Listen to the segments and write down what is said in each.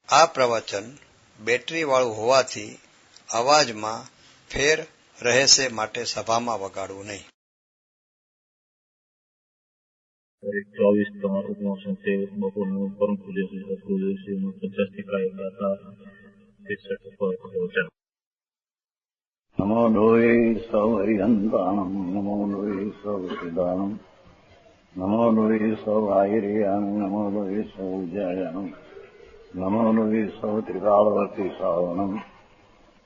આ પ્રવચન બેટરીવાળું હોવાથી અવાજમાં ફેર રહેશે માટે સભામાં વગાડવું નહીં. 24 બપોરનું પરમ પૂજ્ય શ્રી સદગુરુદેવશ્રીનું 50 ગાથા 63 પ્રવચન. નમો લોહે સૌ હરિહંતાણમ નમો લોહે સૌ સિદ્ધાણમ નમો લોહે સૌ આયર્યાન નમો લોહે સૌ જયાન નમો લોહે સૌ ત્રિકાળવર્તી શ્રાવણમ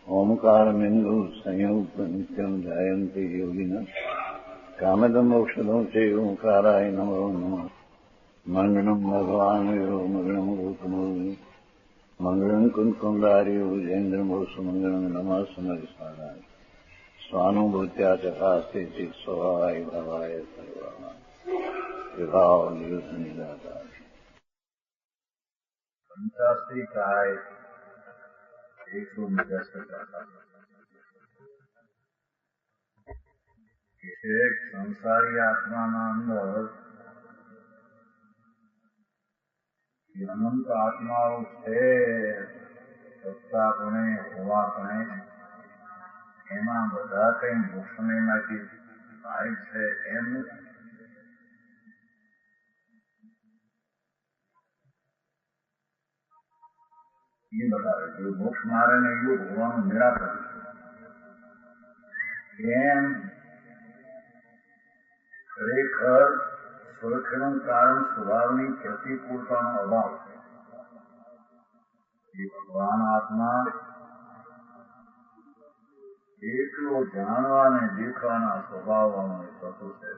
ઓમકારમિંદુ સંયુક્ત નિત્યમ જાયંતિ યોગિન કામદમોક્ષદો છે ઓંકારાય નમો નમઃ. મંગળમ ભગવાન વીરો મંગળમ ગૌતમોર્મિ મંગળમ કુંકુંડાર્યો જૈન્દ્રમોષ મંગળમ નમઃ સમરિસ્મરાય સ્વાનુભૂત્યા ચકાસ્તે ચિત સ્વભાવાય ભાવાય સર્વા વિભાવ નિયુદ્ધ નિરાકાર. 50 ગાય 150 એક સંસારી આત્માના અંદર અનંત આત્માઓ છે, સત્તાપણે હોવાપણે એમાં બધા કઈ મોક્ષમેમાંથી થાય છે એમ એ બતાવે છે. મોક્ષ મારે ને એવું હોવાનું નિરાકરણ એમ ખરેખર સુરક્ષાનું કારણ સ્વભાવની પ્રતિકૂળતાનો અભાવ છે. એ ભગવાન આત્મા એકલો જાણવા અને દેખવાના સ્વભાવવાનું થતું છે.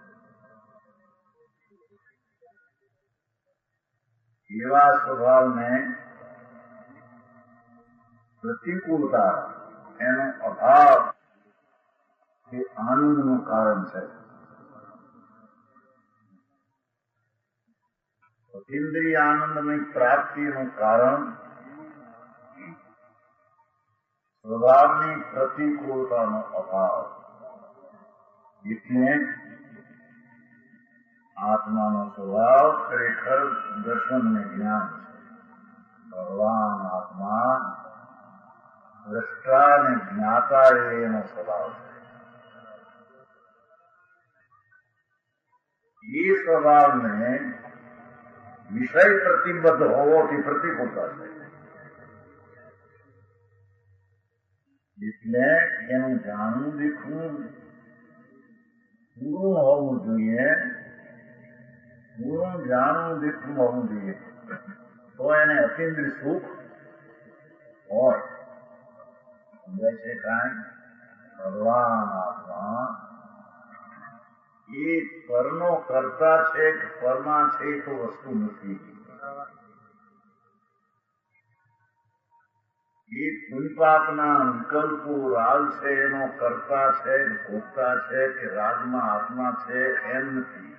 એવા સ્વભાવને પ્રતિકૂળતા એનો અભાવ એ આનંદનું કારણ છે. ઇન્દ્રિય આનંદની પ્રાપ્તિનું કારણ સ્વભાવની પ્રતિકૂળતાનો અભાવ. એટલે આત્માનો સ્વભાવ ખરેખર દર્શન ને જ્ઞાન છે. ભગવાન આત્મા દ્રષ્ટા અને જ્ઞાતા એનો સ્વભાવ છે. એ સ્વભાવને વિષય પ્રતિબદ્ધ હોવાથી પ્રતિકૂળતા છે. એટલે એનું જાણવું દેખવું પૂરું હોવું જોઈએ, પૂરું જાણવું દેખવું હોવું જોઈએ, તો એને અતિન્દ્રિય સુખ હોય. સમજાય છે કાંઈ? ભગવાન આત્મા એ પરનો કરતા છે કે પરમાં છે એ તો વસ્તુ નથી. એ પુલપાપના વિકલ્પો રાગ છે એનો કરતા છે કે ભોગતા છે કે રાગમાં આત્મા છે એમ નથી.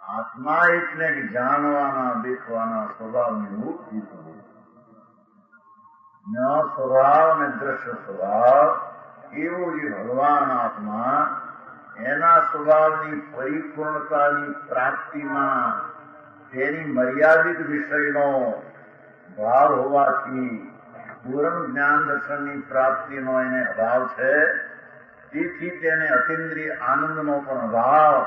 આત્મા એટલે જાણવાના દેખવાના સ્વભાવની મુક્તિ થવું. ન સ્વભાવ અને દ્રશ્ય સ્વભાવ એવો જે ભગવાન આત્મા એના સ્વભાવની પરિપૂર્ણતાની પ્રાપ્તિમાં તેની મર્યાદિત વિષયનો ભાવ હોવાથી પૂર્ણ જ્ઞાન દર્શનની પ્રાપ્તિનો એને અભાવ છે. તેથી તેને અતિન્દ્રિય આનંદનો પણ અભાવ.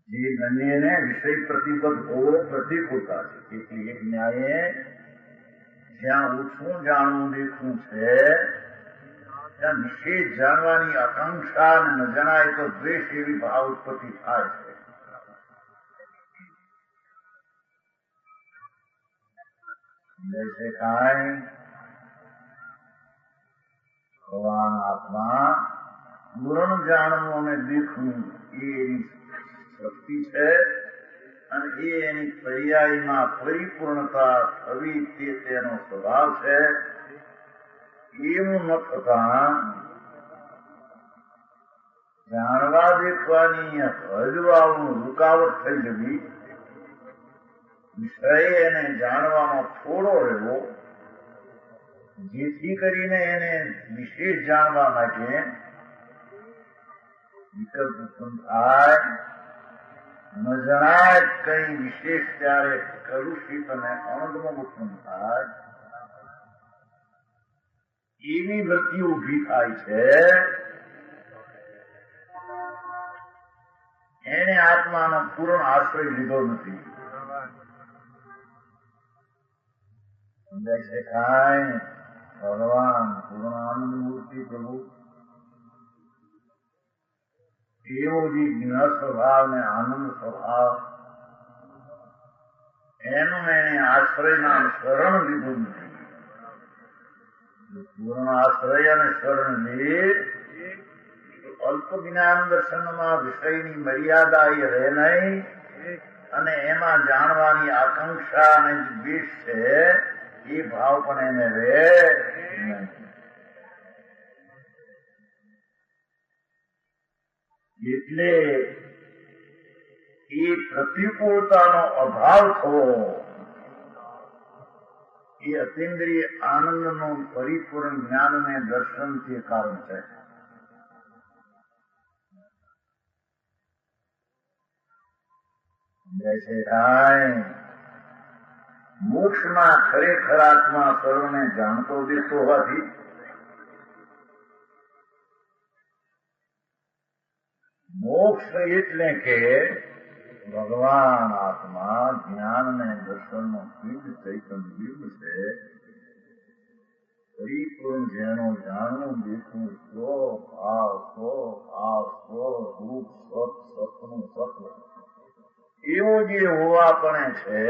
જે ગણ્યને વિષય પ્રતિબદ્ધ હોવો પ્રતિકૂળતા છે. તેથી એક ન્યાયે જ્યાં ઓછું જાણવું દેખવું છે ત્યાં વિશેષ જાણવાની આકાંક્ષા અને ન જણાય તો દ્વેષ એવી ભાવ ઉત્પત્તિ થાય છે. જૈસે કાંઈ ભગવાન આત્મા પૂર્ણ જાણવું અને દેખવું એ એની શક્તિ છે અને એ એની પર્યાયમાં પરિપૂર્ણતા થવી તે તેનો સ્વભાવ છે. એવું ન થતા જાણવા દેખવાની હજવાળનું રૂકાવટ થઈ જવી, વિષય એને જાણવામાં થોડો રહેવો, જેથી કરીને એને વિશેષ જાણવા માટે વિકલ્પ ઉત્પન્ન થાય. ન જણાય કઈ વિશેષ ત્યારે કલુષિત અને અણગમ ઉત્પન્ન થાય એવી વૃત્તિ ઉભી થાય છે. એને આત્માનો પૂર્ણ આશ્રય લીધો નથી. સમજાય છે કાંઈ? ભગવાન પૂર્ણ આનંદ મૂર્તિ પ્રભુ એવો જે જ્ઞ સ્વભાવ ને આનંદ સ્વભાવ એનું એને આશ્રયના શરણ લીધું નથી. પૂર્ણ આશ્રય અને શરણ લે અલ્પ જ્ઞાન દર્શનમાં વિષયની મર્યાદા એ રહે નહીં અને એમાં જાણવાની આકાંક્ષા અને દ્વેષ છે એ ભાવ પણ એને રહે નહીં. એટલે એ પ્રતિકૂળતાનો અભાવ થવો એ અતિન્દ્રિય આનંદનું પરિપૂર્ણ જ્ઞાન અને દર્શનથી કારણ છે. મોક્ષમાં ખરેખર આત્મા સર્વને જાણતો દેખતો હોવાથી મોક્ષ એટલે કે ભગવાન આત્મા જ્ઞાન અને દર્શનનો શુદ્ધ ચૈતન્ય બિંબ છે. પરિપૂર્ણ જેનો જાણવું દેખવું સ્વ ભાવ સ્વ રૂપ સત્વનું સત્વ એવું જે હોવાપણે છે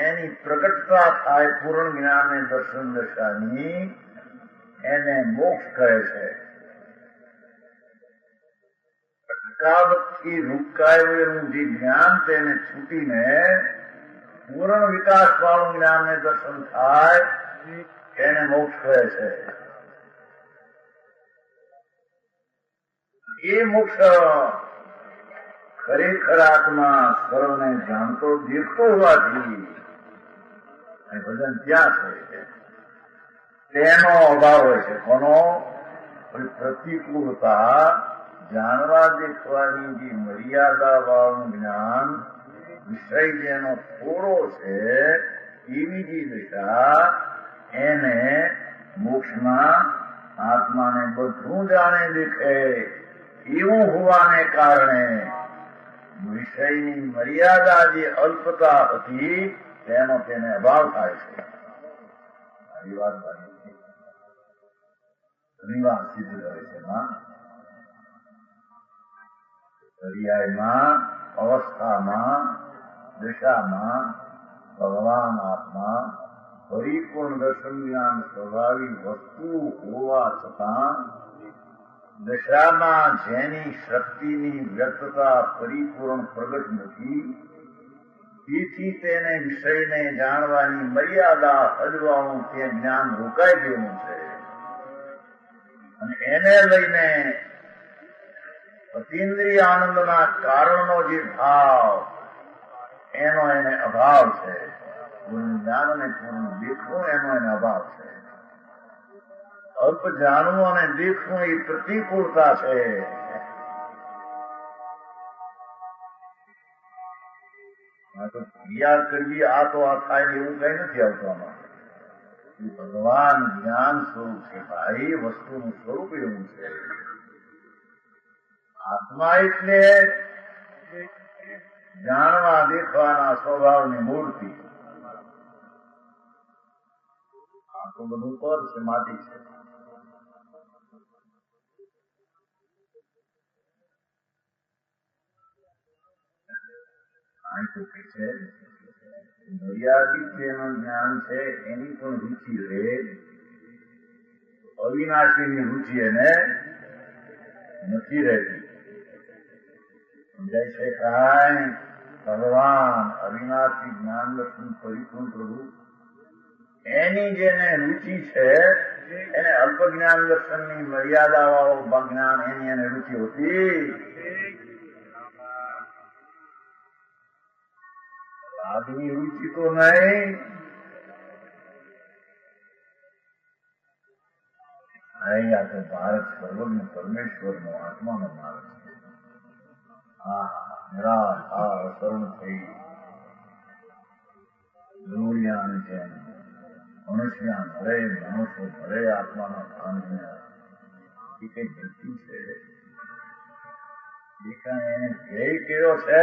એની પ્રગટતા થાય પૂર્ણ જ્ઞાન અને દર્શન દશાની એને મોક્ષ કહે છે. અટકાવટથી રૂપકાયેલું જે જ્ઞાન તેને છૂટીને પૂર્ણ વિકાસ વાળું જ્ઞાન ને દર્શન થાય એને મોક્ષ કહે છે. એ મોક્ષ ખરેખર આત્મા સર્વને જાણતો દેખતો હોવાથી ભજન ત્યાં છે તેનો અભાવ હોય છે. કોનો? પ્રતિકૂળતા જાણવા દેખવાની જે મર્યાદા વાળું જ્ઞાન વિષય જેનો થોડો છે એવી જે દિશા એને મોક્ષમાં આત્માને બધું જાણે દેખે એવું હોવાને કારણે વિષયની મર્યાદા જે અલ્પતા હતી તેનો તેને અભાવ થાય છે. આવી વાત ઘણી વાર સિદ્ધ કરે છે. પર્યાયમાં અવસ્થામાં દશામાં ભગવાન આત્મા પરિપૂર્ણ દર્શન જ્ઞાન સ્વભાવી વસ્તુ હોવા છતાં દશામાં જેની શક્તિની વ્યક્તતા પરિપૂર્ણ પ્રગટ નથી તેથી તેને વિષયને જાણવાની મર્યાદા હજવાનું તે જ્ઞાન રોકાઈ ગયેલું છે અને એને લઈને અતિન્દ્રિય આનંદના કારણનો જે ભાવ એનો એને અભાવ છે. પૂર્ણ જ્ઞાન અને પૂર્ણ દેખવું એનો એને અભાવ છે. અલ્પ જાણવું અને દેખવું એ પ્રતિકૂળતા છે. ક્રિયા કરવી આ તો આ થાય એવું કઈ નથી આવતું આમાં. ભગવાન જ્ઞાન સ્વરૂપ છે ભાઈ. વસ્તુનું સ્વરૂપ એવું છે. આત્મા એટલે જાણવા દેખવાના સ્વભાવની મૂર્તિ. આ તો બધું પર છે, માટી છે. આ તો કે છે મર્યાદિત જેનું જ્ઞાન છે એની પણ રુચિ રહે. અવિનાશીની રુચિ એને નથી રહેતી. સમજાય છે કાંઈ? ભગવાન અવિનાશી જ્ઞાન દર્શન પરિપૂર્ણ પ્રભુ એની જેને રુચિ છે એને અલ્પ જ્ઞાન દર્શનની મર્યાદા વાળો જ્ઞાન એની એને રુચિ હોતી. આદમી રુચિ તો નહીં. અહીંયા તો ભારત સર્વજ્ઞ પરમેશ્વરનો આત્માનો માર્ગ છે. હા, નિરાધાર શરણ થઈ જરૂરિયાની જેમ મનુષ્ય ભલે મનુષ્ય ભલે આત્માના ભાનને એ કઈ મૃત્યુ છે એ કઈ એને ધ્યેય કર્યો છે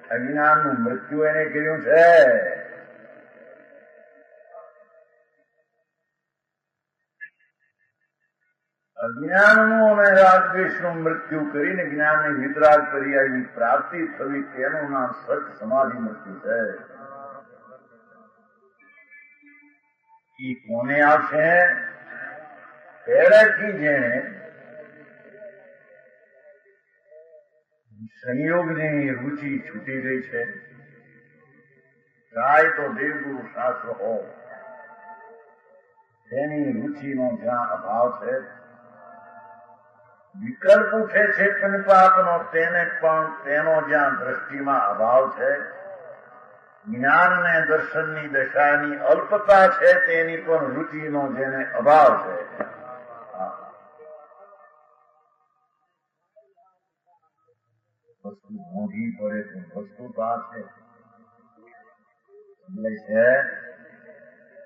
અજ્ઞાનનું મૃત્યુ એને કર્યું છે અજ્ઞાનનું અને રાગદ્વેષનું મૃત્યુ કરીને જ્ઞાનની વિતરાગ પર્યાયની પ્રાપ્તિ થવી તેનું નામ સત સમાધિ મૃત્યુ છે એ કોને આવશે પહેલેથી જેણે સંયોગની રુચિ છૂટી ગઈ છે ગાય તો દેવગુરુ શાસ્ત્ર હો તેની રુચિનો જ્યાં અભાવ છે વિકલ્પ ઉઠે છે પંચપાપનો તેને પણ તેનો જ્યાં દ્રષ્ટિમાં અભાવ છે જ્ઞાન ને દર્શનની દશાની અલ્પતા છે તેની પણ રુચિનો જેને અભાવ છે વસ્તુ મોંઘી પડે છે વસ્તુતા છે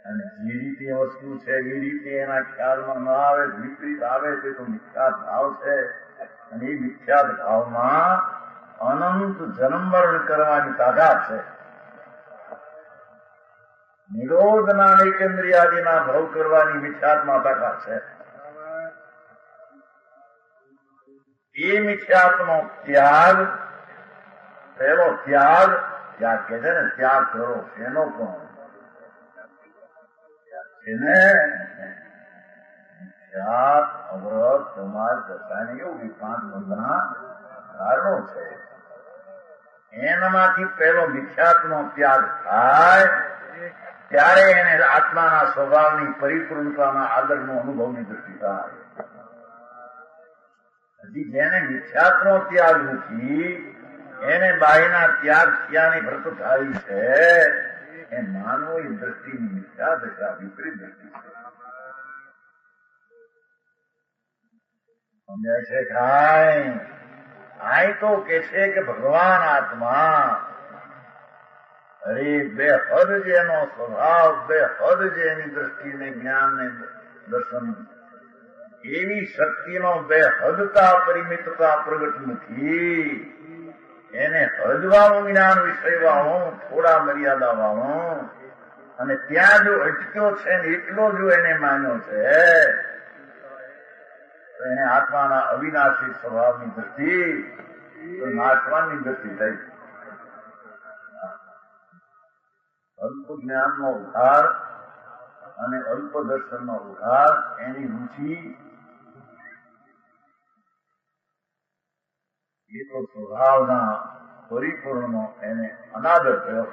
અને જે રીતે વસ્તુ છે એ રીતે એના ખ્યાલમાં ન આવે વિપરીત આવે તે તો મિથ્યા ભાવ છે અને એ મિથ્યા ભાવમાં અનંત જન્મમરણ કરવાની તાકાત છે નિરોધના એકેન્દ્રિયાદિના ભાવ કરવાની મિથ્યાત્મા તાકાત છે એ મિથ્યાત્મો ત્યાગ પહેલો ત્યાગ ત્યાગ કે છે ને ત્યાગ કરો એનો પણ એને મિથ્યાત અવરત સમાજ દશાની એવું 5 બંધના કારણો છે એનામાંથી પહેલો મિથ્યાત્મનો ત્યાગ થાય ત્યારે એને આત્માના સ્વભાવની પરિપૂર્ણતાના આદરનો અનુભવની દ્રષ્ટિ થાય હજી જેને મિથ્યાત્મનો ત્યાગ નથી એને બાહ્યના ત્યાગ થયાની વ્રત થાય છે એ માનવો એ દ્રષ્ટિની મિથ્યા દશા વિપરીત દ્રષ્ટિ છે સમજાય છે કાંઈ આય તો કે છે કે ભગવાન આત્મા અરે બે હદ જેનો સ્વભાવ બે હદ જેની દ્રષ્ટિને જ્ઞાન ને દર્શન એવી શક્તિનો બે હદતા પરિમિતતા પ્રગટ નથી એને હદવાળું જ્ઞાન વિષયવાળું થોડા મર્યાદા વાળું અને ત્યાં જો અટક્યો છે ને એટલો જો એને માન્યો છે તો એને આત્માના અવિનાશી સ્વભાવની દ્રષ્ટિ નાશવાનની દ્રષ્ટિ થઈ અલ્પ જ્ઞાનનો ઉદ્ધાર અને અલ્પ દર્શનનો ઉદ્ધાર એની રુચિ એ તો સ્વભાવના પરિપૂર્ણનો એને અનાદર થયો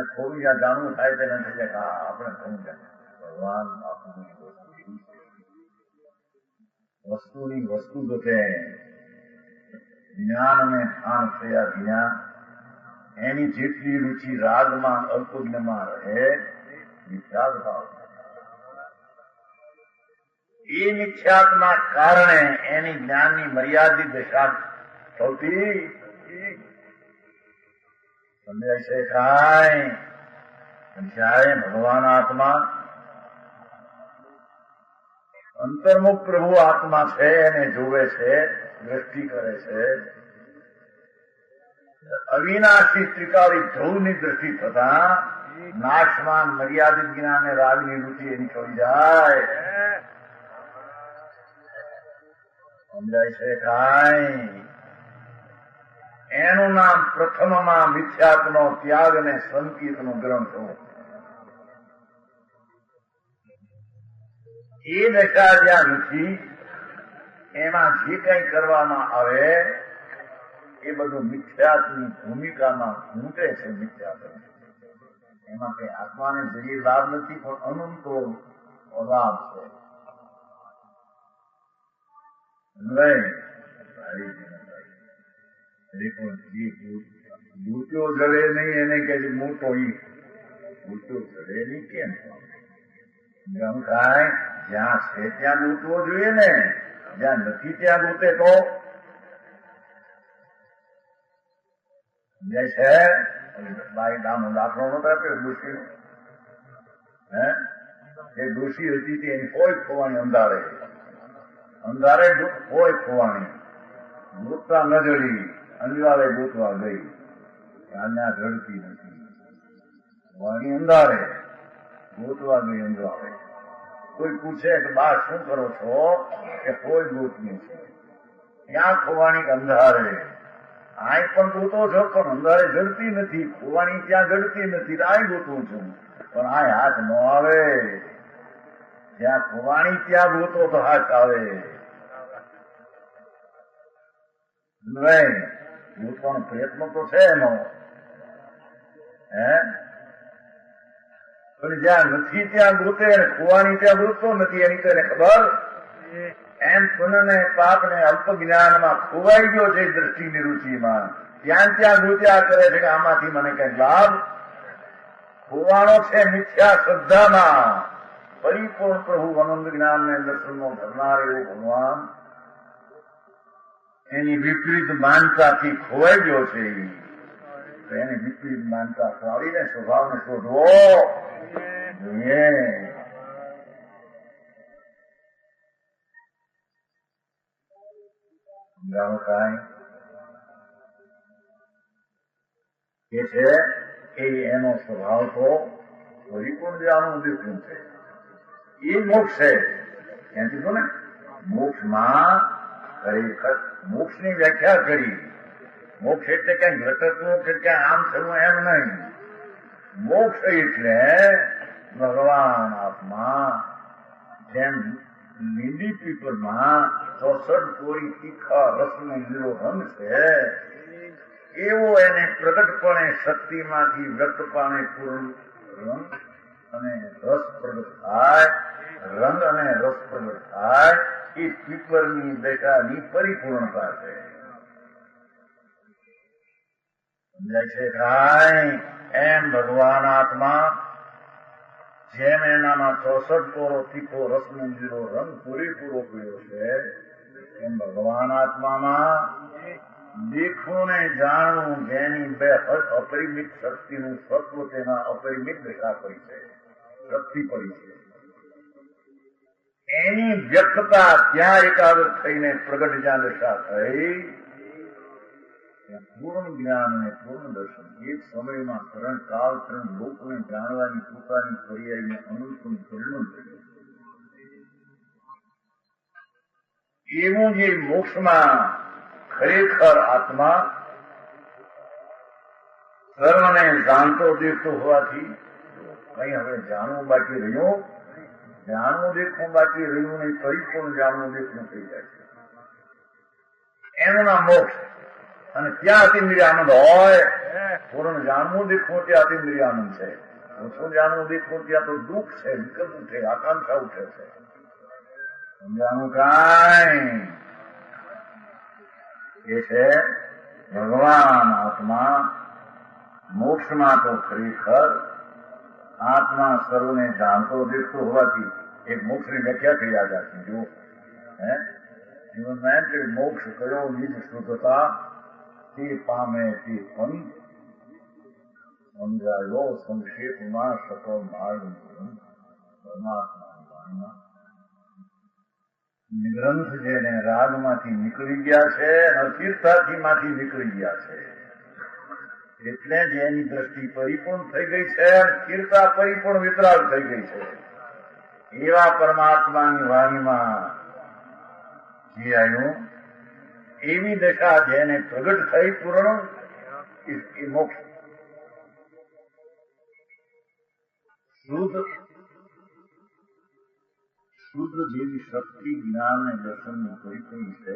થોડું જ્યાં જાણવું થાય તેને થઈ જાય કે આપણે કહું જાય ભગવાન વસ્તુની વસ્તુ જોતે જ્ઞાન અને ભાન થયા જ્ઞાન એની જેટલી રુચિ રાગમાં અલ્પજ્ઞમાં રહે મિથ્યાત ભાવ એ મિથ્યાતના કારણે એની જ્ઞાનની મર્યાદિત દશા થતી સમજાય છે કાંઈ જ્યારે ભગવાન આત્મા અંતર્મુખ પ્રભુ આત્મા છે એને જોવે છે દ્રષ્ટિ કરે છે અવિનાશી ત્રિકાળી ધ્રુવની દ્રષ્ટિ થતા નાશમાન મર્યાદિત જ્ઞાન રાગની રુચિ એની છોડી જાય સમજાય છે કાંઈ એનું નામ પ્રથમમાં મિથ્યાત્મનો ત્યાગ અને સંકિતનું ગ્રંથ એ દશા જ્યાં નથી એમાં જે કંઈ કરવામાં આવે એ બધું મિથ્યાત્મની ભૂમિકામાં ઘૂંટે છે મિથ્યાત્મ એમાં કઈ આત્માને જરીએ લાભ નથી પણ અનંતો લાભ છે બૂટો જડે નહીં એને કે મોટો બૂટો જડે નહીં કેમ થાય જ્યાં છે ત્યાં લૂંટવો જોઈએ ને જ્યાં નથી ત્યાં ગોતે તો જે છે બાઈ નામનો દાખલો નતો આપ્યો ડોશીનો. એ ડોશી હતી તે એની કોઈ ખોવાની અંધારે કોઈ ખોવાની ગોતવા ન જડી, અંજવાળે ગોતવા ગઈ, ત્યાં જડતી નથી. વાણી અંધારે ગોતવા ગઈ અંજવાળે. કોઈ પૂછે કે બા શું કરો છો, કે કોઈ ગોતની છે. ક્યાં ખોવાની અંધારે, આય પણ ગોતો છો પણ અંધારે જડતી નથી, ખોવાની ત્યાં જડતી નથી, આય ગોતું છું પણ આય હાથ ન આવે. જ્યાં ખોવાણી ત્યાં ગોતો તો હાથ આવે. નહીં ગોતવાનો પ્રયત્ન તો છે એનો, પણ જ્યાં નથી ત્યાં ગોતે અને ખોવાની ત્યાં ગોતતો નથી એની તો એને ખબર. એમ પુનઃને પાપને અલ્પ જ્ઞાનમાં ખોવાઈ ગયો છે દ્રષ્ટિની રુચિમાં, ત્યાં ગોત્યા કરે છે કે આમાંથી મને કઈક લાભ. ખોવાણો છે મિથ્યા શ્રદ્ધામાં, પરિપૂર્ણ પ્રભુ અનંત જ્ઞાનને દર્શનનો ધરનાર એવો ભગવાન એની વિપરીત માનતાથી ખોવાઈ ગયો છે. એની વિપરીત માનતા ખોવાડીને સ્વભાવને શોધવો જોઈએ. સમજાવો કાંઈ કે છે કે એનો સ્વભાવ તો પરિપૂર્ણ જાણવું દેખવું છે. એ મોક્ષ છે. એમ કીધું ને, મોક્ષમાં ખરેખર મોક્ષની વ્યાખ્યા કરી. મોક્ષ એટલે ક્યાંક ઘટકવું કે ક્યાં આમ થવું એમ નહીં. મોક્ષ એટલે ભગવાન આત્મા જેમ લીલી પીપળમાં 64 કોરી તીખા રસનો લીલો રંગ છે, એવો એને પ્રગટપણે શક્તિમાંથી વ્યક્તપણે પૂર્ણ રંગ અને રસ પ્રગટ થાય, રંગ અને રસ પ્રગટ થાય. એ પીપળની દશાની પરિપૂર્ણતા છે. સમજાય છે કાંઈ? એમ ભગવાન આત્મા જેમ એનામાં 64 કોરો તીખો રસનો લીલો રંગ પૂરેપૂરો પીળો છે, એમ ભગવાન આત્મામાં દેખવું ને જાણવું જેની બે અપરિમિત શક્તિનું સત્વ તેના અપરિમિત દશા પડી છે, શક્તિ પડી છે. એની વ્યક્તતા ત્યાં એકાગ્ર થઈને પ્રગટ જ્યાં દશા થઈ, પૂર્ણ જ્ઞાન અને પૂર્ણ દર્શન એક સમયમાં ત્રણ કાળ ત્રણ લોકને જાણવાની પોતાની પર્યાયને અનુકૂળ પરિણમ થયું. એવું જે મોક્ષમાં ખરેખર આત્મા સર્વને જાણતો દેખતો હોવાથી કઈ હવે જાણવું બાકી રહ્યું, જાણવું દેખવું બાકી રહ્યું નહીં, પરિપૂર્ણ જાણવું દેખવું થઈ જાય છે. એનું નામ મોક્ષ. અને ત્યાં અતિન્દ્રિય આનંદ હોય. પૂર્ણ જાણવું દેખવું ત્યાં અતિન્દ્રિય આનંદ છે. ઓછું જાણવું દેખવું ત્યાં તો દુઃખ છે, વિકલ્પ ઉઠે, આકાંક્ષા ઉઠે છે. સમજાણું કાંઈ? એ છે ભગવાન આત્મા મોક્ષમાં તો ખરેખર આત્મા સર્વને જાણતો દેખતો હોવાથી એક મોક્ષની વ્યાખ્યા કરી આજાતી. જો જીવનમાં એમ કે મોક્ષ કયો નિજ શુદ્ધતા તે પામે તે પંથ સમજાયો સંક્ષેપમાં સકળ માર્ગ પરમાત્માની વાણીમાં નિગ્રંથ જેને રાગમાંથી નીકળી ગયા છે, અતીર્થાથી માંથી નીકળી ગયા છે, એટલે જ એની દ્રષ્ટિ પરિપૂર્ણ થઈ ગઈ છે, સ્થિરતા પરિપૂર્ણ વિતરાગ થઈ ગઈ છે. એવા પરમાત્માની વાણીમાં જે આવ્યું એવી દશા જેને પ્રગટ થઈ પૂર્ણ એ મોક્ષ. શુદ્ધ જેવી શક્તિ જ્ઞાન અને દર્શનની પરિપૂર્ણ છે,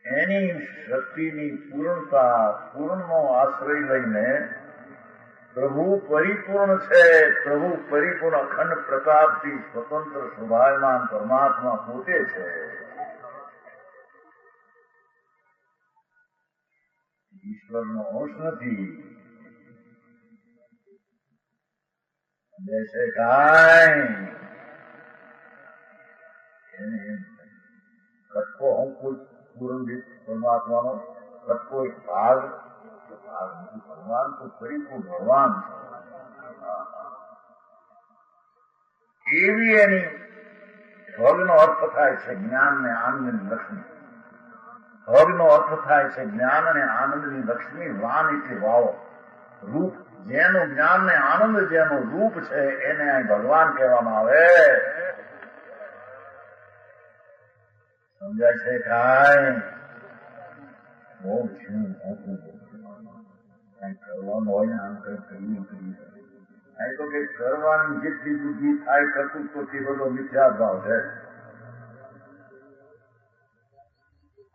એની શક્તિની પૂર્ણતા પૂર્ણનો આશ્રય લઈને પ્રભુ પરિપૂર્ણ છે. પ્રભુ પરિપૂર્ણ અખંડ પ્રતાપથી સ્વતંત્ર શોભાયમાન પરમાત્મા પોતે છે. ઈશ્વરનો અંશ નથી. જૈસે કાંઈ તો હું કોઈ પૂર્ણ પરમાત્માનો ઘટકો એક ભાગ નથી. ભગવાન તો પરિપૂર્ણ ભગવાન છે. એવી એની ભગનો અર્થ થાય છે જ્ઞાન ને આનંદની લક્ષ્મી. ભગનો અર્થ થાય છે જ્ઞાન અને આનંદની લક્ષ્મી. વાન એટલે વાવો, રૂપ. જેનું જ્ઞાન ને આનંદ જેનું રૂપ છે એને અહીં ભગવાન કહેવામાં આવે. સમજાય છે? કાંઈ બહુ ઝીણું મોટું કઈ કરવાનું હોય ને આમ કઈ કરીએ અહીં તો કઈ કરવાની જેટલી બુદ્ધિ થાય કરતું તો તે બધો મિથ્યા ભાવ છે.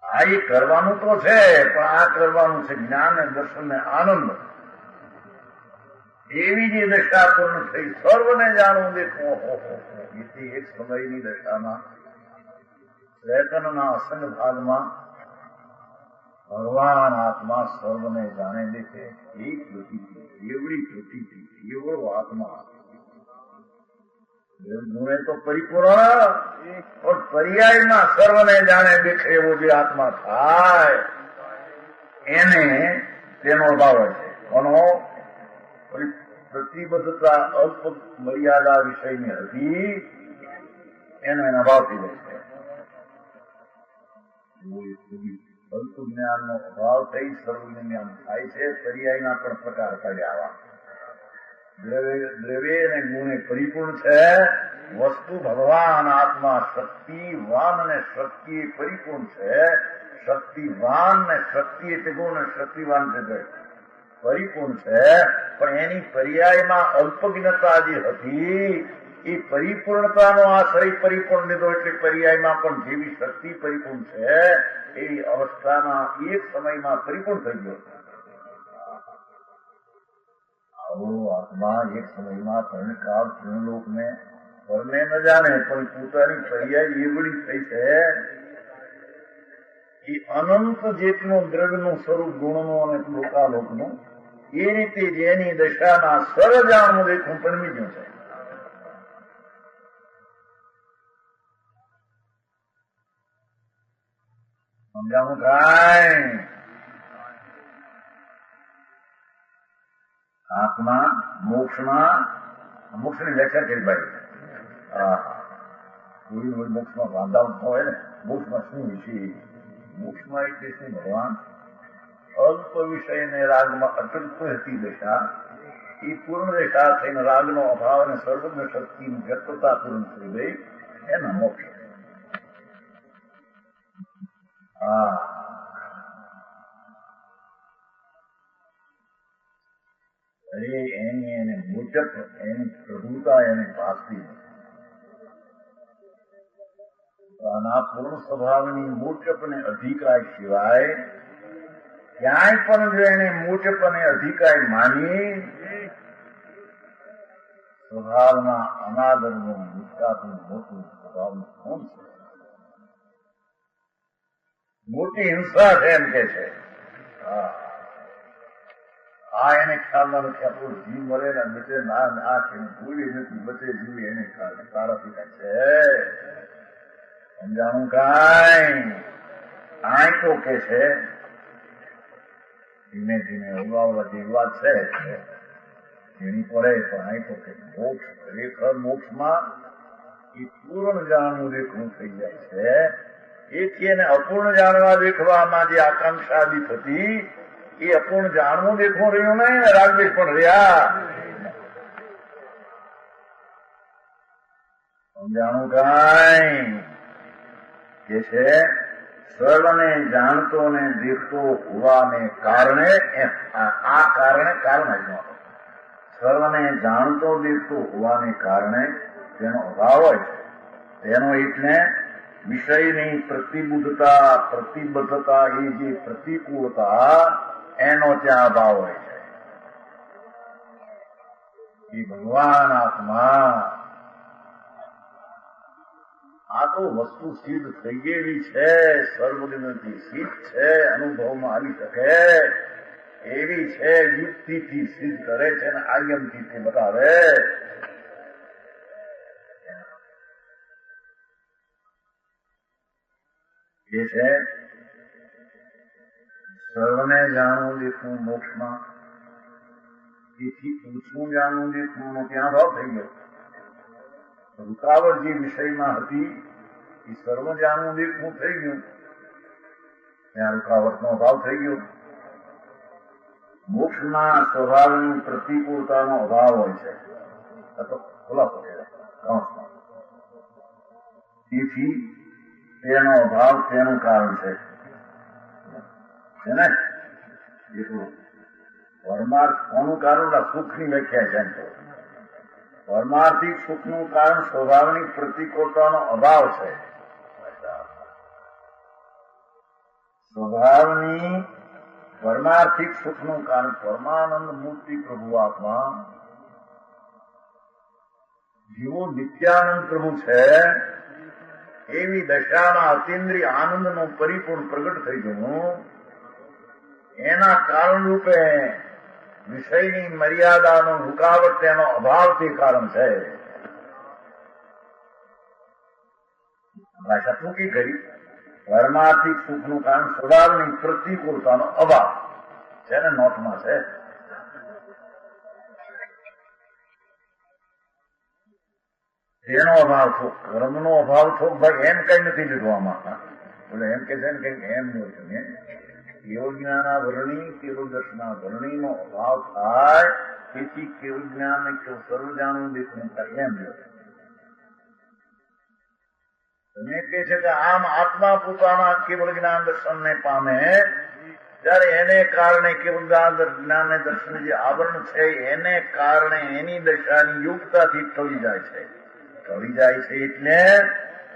આ એ કરવાનું તો છે પણ આ કરવાનું છે જ્ઞાન ને દર્શન ને આનંદ. એવી જે દશા પૂર્ણ થઈ સર્વને જાણવું દેખવું. એથી એક સમયની દશામાં ચેતનના અસંગ ભાગમાં ભગવાન આત્મા સર્વને જાણે દેખે. એક પ્રતિથી એવડી પ્રતિથી એવડો આત્મા ગુણે તો પરિપૂર્ણ પણ પર્યાયમાં સર્વને જાણે દેખે એવો જે આત્મા થાય એને તેનો અભાવ છે. કોનો? પ્રતિબદ્ધતા અલ્પ મર્યાદા વિષયની હતી એનો એના ભાવથી જાય છે. અલ્પ જ્ઞાનનો અભાવ થઈ સર્વજ્ઞ જ્ઞાન થાય છે. પર્યાયના પણ પ્રકાર કાઢ્યા. દ્રવ્ય અને ગુણે પરિપૂર્ણ છે. વસ્તુ ભગવાન આત્મા શક્તિવાન અને શક્તિ પરિપૂર્ણ છે. શક્તિવાન ને શક્તિ એટલે ગુણ અને શક્તિવાન છે પરિપૂર્ણ છે. પણ એની પર્યાયમાં અલ્પજ્ઞતા જે હતી એ પરિપૂર્ણતાનો આશ્રય પરિપૂર્ણ લીધો એટલે પર્યાયમાં પણ જેવી શક્તિ પરિપૂર્ણ છે એવી અવસ્થાના એક સમયમાં પરિપૂર્ણ થઈ ગયો. આવો આત્મા એક સમયમાં પરણકાળ પૂર્ણલોકને પરને ન જાણે પણ પોતાની પર્યાય એવડી થઈ છે એ અનંત જેટલું દ્રવ્યનું સ્વરૂપ ગુણનું અને લોકાલોકનું એ રીતે જેની દશાના સર જાણવું દેખું પરમી ગયું છે. સમજાવું કાંઈ? આત્મા મોક્ષની વ્યાખ્યા કરી ભાઈ. કોઈ મોક્ષમાં વાંધા હોય ને મોક્ષમાં શું વિશે? મોક્ષમાં એટલે શું? ભગવાન અલ્પ વિષયને રાગમાં અટકતો હતી દશા એ પૂર્ણ દશા થઈને રાગનો અભાવ અને સર્વજ્ઞ શક્તિની વ્યક્તતા પૂર્ણ થઈ ગઈ એના મોક્ષ. એની એને મૂચક એની પ્રભુતા એને પાસતી આના પૂર્ણ સ્વભાવની મૂચક ને અધિકાય સિવાય ક્યાંય પણ જો એને મૂચક અને અધિકાય માની સ્વભાવના અનાદરનું મૂચકાતું મોટું સ્વભાવનું કોણ છે? મોટી હિંસા છે એમ કે છે. આ એને ખ્યાલમાં નથી આપણું જીવ મરે ને બચે ના આ છે ભૂલી નથી બચે જીવ એને ખ્યાલ તારાથી કાંઈ છે સમજાણું કાંઈ? આય તો કે છે ધીમે ધીમે ઉગાવવા જેવી વાત છે જેની પડે પણ આય તો કે મોક્ષ ખરેખર મોક્ષમાં એ પૂર્ણ જાણવું દેખવું થઈ જાય છે. એથી એને અપૂર્ણ જાણવા દેખવામાં જે આકાંક્ષા આદિ થતી એ અપૂર્ણ જાણવું દેખવું રહ્યું નહીં રાગદેશ પણ રહ્યા. સમજાણું કાંઈ? કે છે સર્વને જાણતો ને દેખતો હોવાને કારણે આ કારણે કારણ સર્વને જાણતો દેખતો હોવાને કારણે તેનો અભાવ હોય છે. તેનો એટલે વિષયની પ્રતિબદ્ધતા એ જે પ્રતિકૂળતા એનો ત્યાં અભાવ હોય છે. એ ભગવાન આત્મા આ તો વસ્તુ સિદ્ધ થઈ ગયેલી છે. સર્વજ્ઞથી સિદ્ધ છે. અનુભવમાં આવી શકે એવી છે. યુક્તિથી સિદ્ધ કરે છે અને આયમથી તે બતાવે. એ છે સર્વને જાણવું દેખવું મોક્ષમાં, તેથી પૂછવું જાણવું દેખવું ત્યાં ભાવ થઈ ગયો. રૂકાવટ જે વિષયમાં હતી એ સર્વ જાણવું દેખવું થઈ ગયું, ત્યાં રૂકાવટનો અભાવ થઈ ગયો. મોક્ષમાં સ્વભાવની પ્રતિકૂળતાનો અભાવ હોય છે, તો ખુલાસો કૌંસમાં. તેથી તેનો અભાવ તેનું કારણ છે ને એટલું. પરમાર્થ કોનું કારણ? સુખની વ્યાખ્યા છે. પરમાર્થિક સુખનું કારણ સ્વભાવની પ્રતિકૂળતાનો અભાવ છે. સ્વભાવની પરમાર્થિક સુખનું કારણ પરમાનંદ મૂર્તિ પ્રભુ આત્મા, જેવો નિત્યાનંદ પ્રભુ છે એવી દશામાં અતિન્દ્રિય આનંદનો પરિપૂર્ણ પ્રગટ થઈ ગયું. એના કારણ રૂપે વિષયની મર્યાદાનો રૂકાવટ તેનો અભાવ તે કારણ છે. ભાષા ટૂંકી કરી. પરમાર્થિક સુખનું કારણ સ્વભાવની પ્રતિકૂળતાનો અભાવ છે ને, નોટમાં છે. તેનો અભાવ થો, કર્મનો અભાવ થો. ભાઈ એમ કઈ નથી લીધું આમાં. બોલે એમ કે છે ને કઈક એમ નહીં. કેવળ જ્ઞાનાવરણી કેવળ દર્શનાવરણીનો અભાવ થાય, તેથી કેવળ જ્ઞાન ને કેવળ સર્વ જાણવું દેખવું થાય એમ લ્યો. તમે કહે છે કે આમ આત્મા પોતાના કેવળ જ્ઞાન દર્શનને પામે ત્યારે એને કારણે કેવળ જ્ઞાન ને દર્શન જે આવરણ છે એને કારણે એની દશાની યુક્તાથી ટળી જાય છે. ટળી જાય છે એટલે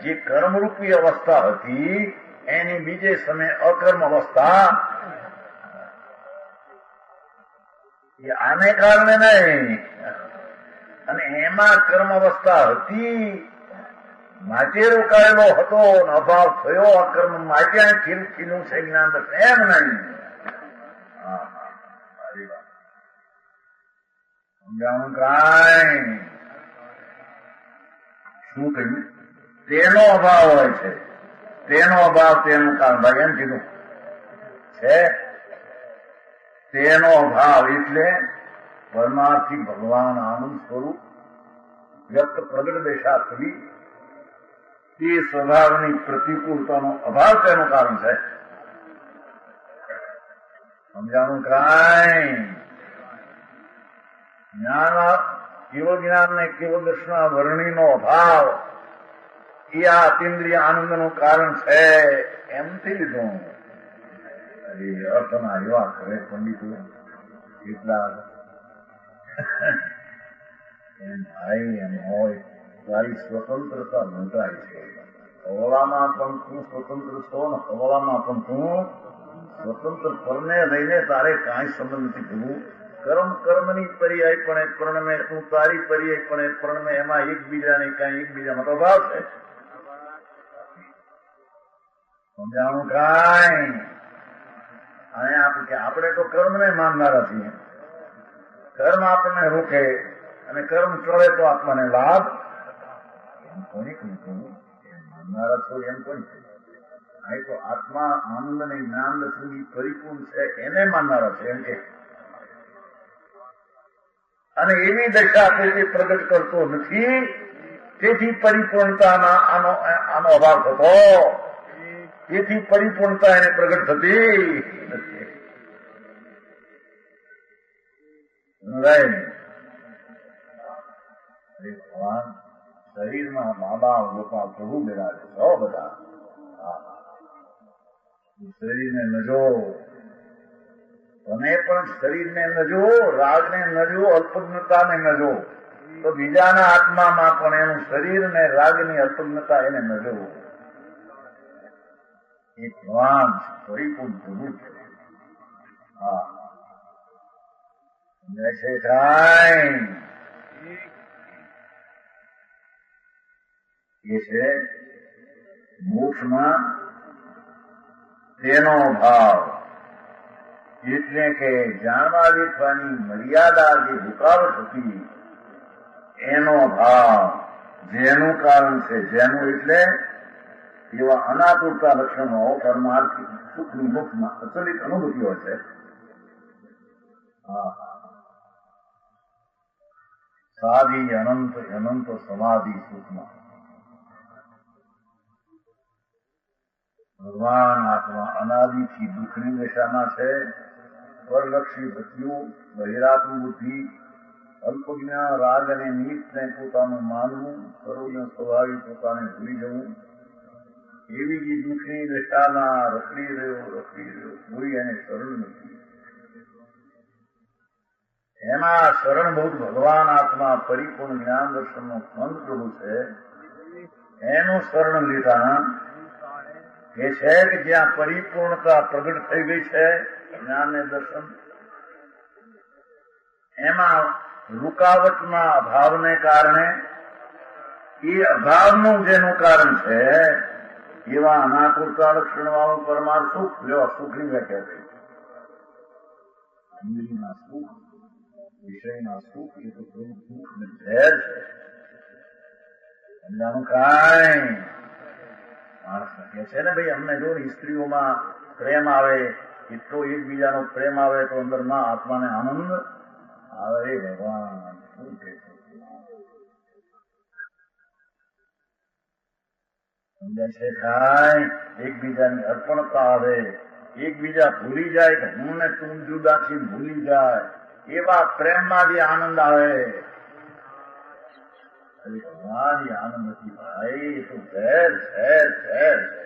જે કર્મરૂપી અવસ્થા હતી એની બીજે સમય અકર્મ અવસ્થા, એ આને કારણે નહીં. અને એમાં કર્મ અવસ્થા હતી માટે રોકાયેલો હતો, અભાવ થયો. આ કર્મ માટે ખીલું છે જ્ઞાન દર્શન એમ નહીં. સમજાવું કાંઈ શું કહ્યું? તેનો અભાવ હોય છે, તેનો અભાવ તેનું કારણ. ભાઈ એમ કીધું છે. તેનો અભાવ એટલે પરમાર્થી ભગવાન આનંદ સ્વરૂપ વ્યક્ત પ્રગટ દશા થવી, તે સ્વભાવની પ્રતિકૂળતાનો અભાવ તેનું કારણ છે. સમજાણું કાંઈ? જ્ઞાન કેવળ જ્ઞાન ને કેવળ દર્શના વર્ણીનો અભાવ એ આ અતિન્દ્રિય આનંદનું કારણ છે એમથી લીધું. અરે અર્થના એવા ખરે પંડિતો કેટલા એમ ભાઈ એમ હોય તારી સ્વતંત્રતા નોંધાય છે. હવાલામાં પણ તું સ્વતંત્ર છો ને હવાલામાં પણ તું સ્વતંત્ર. પરને રહીને તારે કાંઈ સંબંધ નથી થવું. કર્મ કર્મની પર્યાય પણ પ્રણમે, તું તારી પર્યાય પણ પ્રણમે. એમાં એકબીજાને કાંઈ એકબીજામાં તો ભાવ છે. સમજાણું કાંઈ? અને આપણે તો કર્મને માનનારા છીએ. કર્મ આપણને રોકે અને કર્મ ચડે તો આત્માને લાભ. એમ કોને કહ્યું? એમ માનનારા છો એમ કોને કહ્યું? આ તો આત્મા આનંદ અને જ્ઞાન દર્શનની પરિપૂર્ણ છે એને માનનારા છે એમ કે. અને એવી દશા તે પ્રગટ કરતો નથી, તેથી પરિપૂર્ણતાના આનો અભાવ થતો, તેથી પરિપૂર્ણતા એને પ્રગટ થતી નથી. ભગવાન શરીરમાં બાબા ગોપાલ પ્રભુ બેડા છે. સૌ બધા શરીરને નજો, તમે પણ શરીરને નજો, રાગને નજો, અલ્પજ્ઞતાને નજો, તો બીજાના આત્મામાં પણ એનું શરીર ને રાગની અલ્પજ્ઞતા એને નજો. એ ભગવાન પરિપૂર્ણ પ્રભુ છે. હા છે કાંઈ? એ છે મોક્ષમાં તેનો ભાવ, એટલે કે જાણવા દેખવાની મર્યાદા જે રૂકાવટ હતી એનો ભાવ જેનું કારણ છે. જેનું એટલે એવા અનાતુરતા લક્ષણો પરમાર્થ સુખની મોક્ષમાં અચલિત અનુભૂતિઓ છે. સાદી અનંત અનંત સમાધિ સુખમાં ભગવાન આત્મા અનાદિથી દુઃખની દશામાં છે. પરલક્ષી વૃત્તિઓ, બહિરાત્મ બુદ્ધિ, અલ્પજ્ઞાન, રાગ અને નીચને પોતાનું માનવું, સર્વને સ્વભાવિક પોતાને ભૂલી જવું, એવી જ દુઃખની દશામાં રખડી રહ્યો કોઈ એને શરણ નથી. એમાં શરણભૂત ભગવાન આત્મા પરિપૂર્ણ જ્ઞાન દર્શનનો મંત્ર પ્રભુ છે. એનું શરણ લીધા એ છે કે જ્યાં પરિપૂર્ણતા પ્રગટ થઈ ગઈ છે જ્ઞાન ને દર્શન, એમાં રૂકાવટના અભાવને કારણે એ અભાવનું જેનું કારણ છે એવા અનાકુરતા લક્ષણ વાળું પરમાર્થ સુખ, સુખની વ્યાખ્યા થઈ. ઇન્દ્રિયના સુખ, વિષયના સુખ એ તો સુખ ને ઝેર છે. સમજાનું કાંઈ માણસ કહે છે ને ભાઈ અમને જો સ્ત્રીઓમાં પ્રેમ આવે, એટલો એકબીજાનો પ્રેમ આવે તો અંદરમાં આત્માને આનંદ આવે. ભગવાન શું કે છે સમજાય છે કાંઈ? એકબીજાની અર્પણતા આવે, એકબીજા ભૂલી જાય કે હું ને તું જુદાથી ભૂલી જાય, એવા પ્રેમમાં જે આનંદ આવે. ભગવાન એ આનંદ નથી ભાઈ, એ તો ઝેર ઝેર ઝેર છે.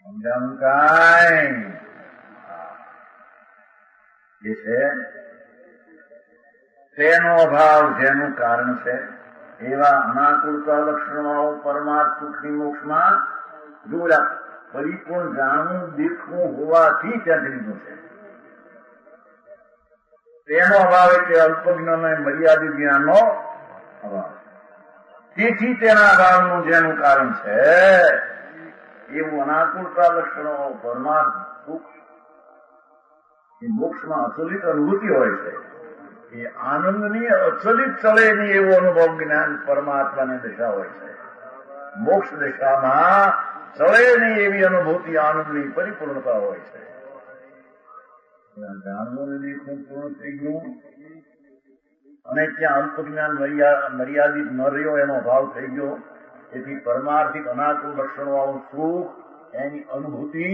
સમજાવું કાંઈ? જે છે તેનો અભાવ જેનું કારણ છે એવા અનાકુરતા લક્ષણવાળો પરમાર્થ સુખની મોક્ષમાં જોડા પરિપૂર્ણ જાણવું દેખવું હોવાથી ત્યાંથી લીધું છે. તેનો અભાવ એટલે અલ્પજ્ઞાન અને મર્યાદિત જ્ઞાનનો અભાવ. તેથી તેના અભાવનું જેનું કારણ છે એવું અનાકુરતા લક્ષણો પરમાર્થ સુખ એ મોક્ષમાં અચલિત અનુભૂતિ હોય છે. એ આનંદની અચલિત ચલે નહીં એવો અનુભવ જ્ઞાન પરમાત્માની દશા હોય છે. મોક્ષ દશામાં ચલે નહીં એવી અનુભૂતિ આનંદની પરિપૂર્ણતા હોય છે. જાણવું દેખવું પૂર્ણ થઈ ગયું અને ત્યાં અલ્પજ્ઞાન મર્યાદિત ન રહ્યો એનો ભાવ થઈ ગયો. તેથી પરમાર્થિક અનાકુર લક્ષણવાળું સુખ એની અનુભૂતિ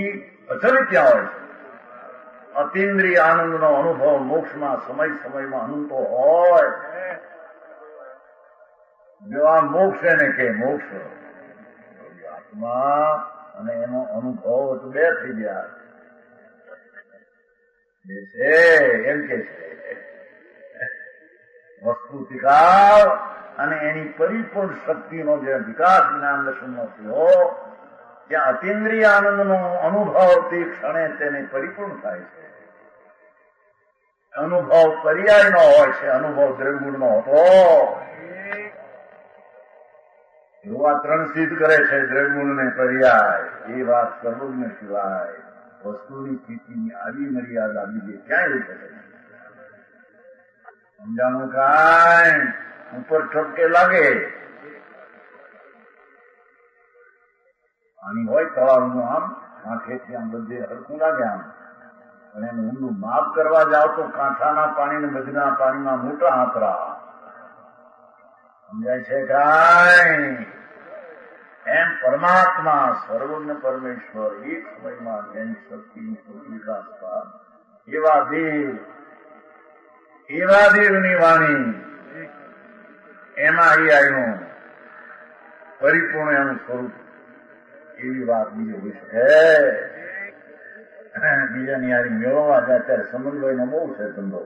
અચલિત ત્યાં હોય છે. અતિન્દ્રિય આનંદનો અનુભવ મોક્ષમાં સમય સમયમાં અનંતો હોય. જો આ મોક્ષ એને કે મોક્ષ આત્મા અને એનો અનુભવ તો બે થઈ ગયા છે. એમ કે છે વસ્તુ વિકાસ અને એની પરિપૂર્ણ શક્તિનો જે વિકાસ જ્ઞાન દર્શનનો થયો ત્યાં અતિન્દ્રિય આનંદનો અનુભવ તે ક્ષણે તેને પરિપૂર્ણ થાય છે. અનુભવ પર્યાયનો હોય છે, અનુભવ દ્રવ્યગુણનો હતો. એવા ત્રણ સિદ્ધ કરે છે દ્રવ્યગુણને પર્યાય. એ વાત સર્વજ્ઞ સિવાય વસ્તુની સ્થિતિની આવી મર્યાદા બીજે ક્યાંય રહી શકે નહીં. સમજાનું કાંઈ? ઉપર ઠપકે લાગે પાણી હોય તળાવનું આમ કાંઠેથી આમ બધે હરખું લાગે આમ, અને એનું ઊંડું માપ કરવા જાવ તો કાંઠાના પાણી ને બધના પાણીમાં મોટા આંતરા. સમજાય છે કાંઈ? એમ પરમાત્મા સર્વજ્ઞ પરમેશ્વર એક સમયમાં જેની શક્તિની વિકાસ પામ એવા દેવની વાણી એમાં એ આવ્યું પરિપૂર્ણ એનું સ્વરૂપ. એવી વાત બીજી હોય છે. બીજાની યારી મેળવવા જાય ત્યારે સમન્વયનો બહુ છે ધંધો.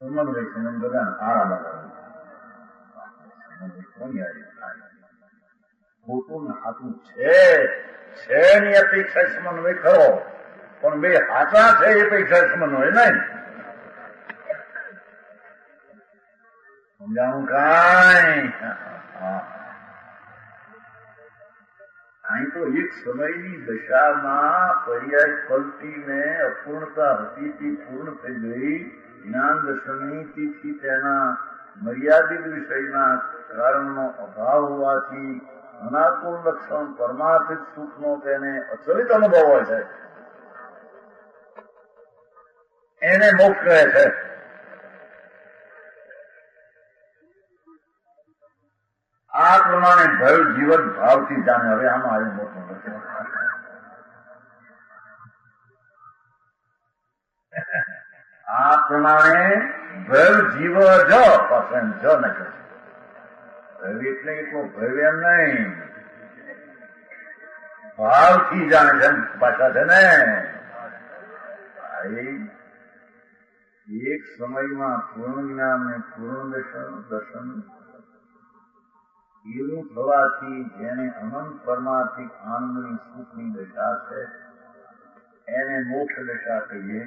સમન્વય બધા આરામ ખોટું ને હાથું છે ની અપેક્ષા સમન્વય ખરો, પણ બે હાથા છે એ અપેક્ષા સમન્વય નહીં. સમજાવું કાંઈ? અહીં તો એક સમયની દશામાં પર્યાય પલટીને અપૂર્ણતા હતી તે પૂર્ણ થઈ ગઈ. જ્ઞાન દર્શનની તેથી તેના મર્યાદિત વિષયના કારણનો અભાવ હોવાથી અનાકુળ લક્ષણ પરમાર્થિક સુખનો તેને અચલિત અનુભવ હોય છે, એને મોક્ષ કહે છે. આ પ્રમાણે ભય જીવન ભાવથી જાણે. હવે આમાં આવ્યું મોટું નથી. આ પ્રમાણે ભય જીવ જ પાસે જ ન કહે. ભય એટલે એટલો ભય એમ નહીં, ભાવથી જાણે છે. ભાષા છે ને એક સમયમાં પૂર્ણ જ્ઞાન ને પૂર્ણ દર્શન એવું થવાથી જેને અનંત પરમાર્થિક આનંદની સુખની દશા છે એને મોક્ષ દશા કહીએ.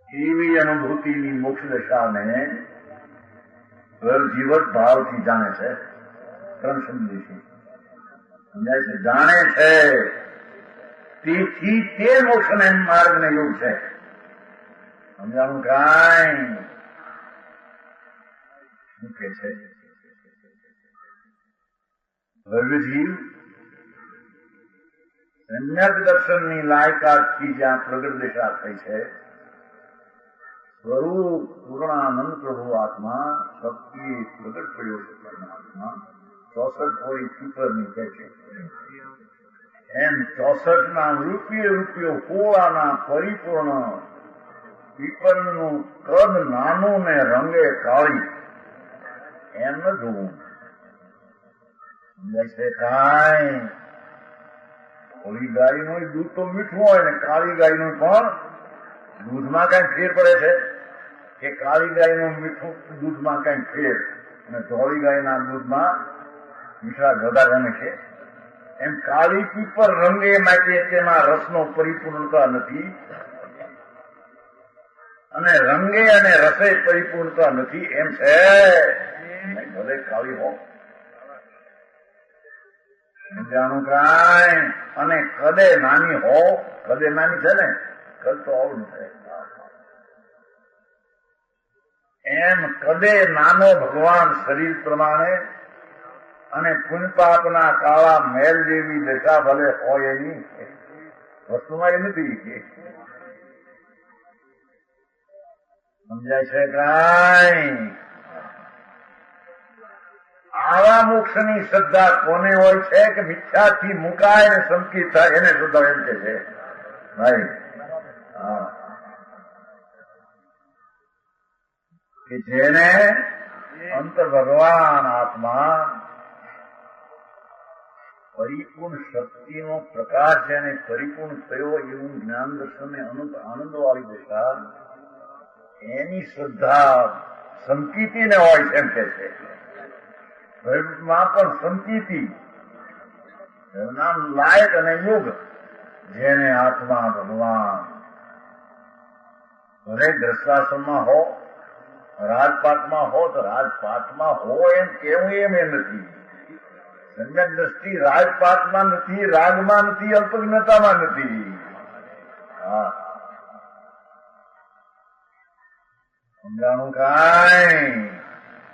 એવી અનુભૂતિની મોક્ષ દશાને જીવત ભાવથી જાણે છે. ત્રણ સમજી સમજાય છે. જાણે છે તેથી તે મોક્ષને માર્ગને યોગ છે. સમજાણું કાંઈ શું કે છે? ભવ્યજીવ સમ્યક દર્શનની લાયકાતથી જ્યાં પ્રગટ દશા થઈ છે, સ્વરૂપ પૂર્ણાનંદ પ્રભુ આત્મા શક્તિએ પ્રગટ પડ્યો છે. પરમાત્મા 64 કોઈ પીપરની કહે છે. એમ 64 ના રૂપિયો કોળાના પરિપૂર્ણ પીપરનું કદ નાનું ને રંગે કાળી એમ ન જોવું. સમજાય છે કાંઈ? કોળી ગાયનું દૂધ તો મીઠું હોય ને કાળી ગાયનું પણ દૂધમાં કઈ ફેર પડે છે કે કાળી ગાયનું મીઠું દૂધમાં કઈ ફેર અને ધોળી ગાયના દૂધમાં મીઠા જુદા ગમે છે. એમ કાળી પીપર રંગે માટે તેમાં રસનો પરિપૂર્ણતા નથી અને રંગે અને રસે પરિપૂર્ણતા નથી. એમ છે ભલે કાળી હો જાણું કાંઈ અને કદે નાની હો. કદે નાની છે ને, કદ તો આવડું છે. એમ કદે નાનો ભગવાન શરીર પ્રમાણે અને પુણ્યપાપના કાળા મેલ જેવી દશા ભલે હોય એની વસ્તુમાં એ નથી. સમજાય છે કાંઈ? આવા મોક્ષની શ્રદ્ધા કોને હોય છે કે મિથ્યાથી મુકાય ને સંકિત થાય એને શ્રદ્ધા એમ કે છે ભાઈ. કે જેને અંતર ભગવાન આત્મા પરિપૂર્ણ શક્તિનો પ્રકાશ જેને પરિપૂર્ણ થયો એવું જ્ઞાન દર્શન આનંદ વાળી દશા એની શ્રદ્ધા સંકિતિને હોય છે એમ કે છે. માં પણ સંકિતિ નામ લાયક અને યુગ જેને આત્મા ભગવાન ભલે દ્રષ્ટાશ્રમમાં હો, રાજપાટમાં હો તો રાજપાટમાં હો એમ કેવું એમ એ નથી. સમ્યક દ્રષ્ટિ રાજપાટમાં નથી, રાગમાં નથી, અલ્પજ્ઞતામાં નથી. સમજાણું કાંઈ?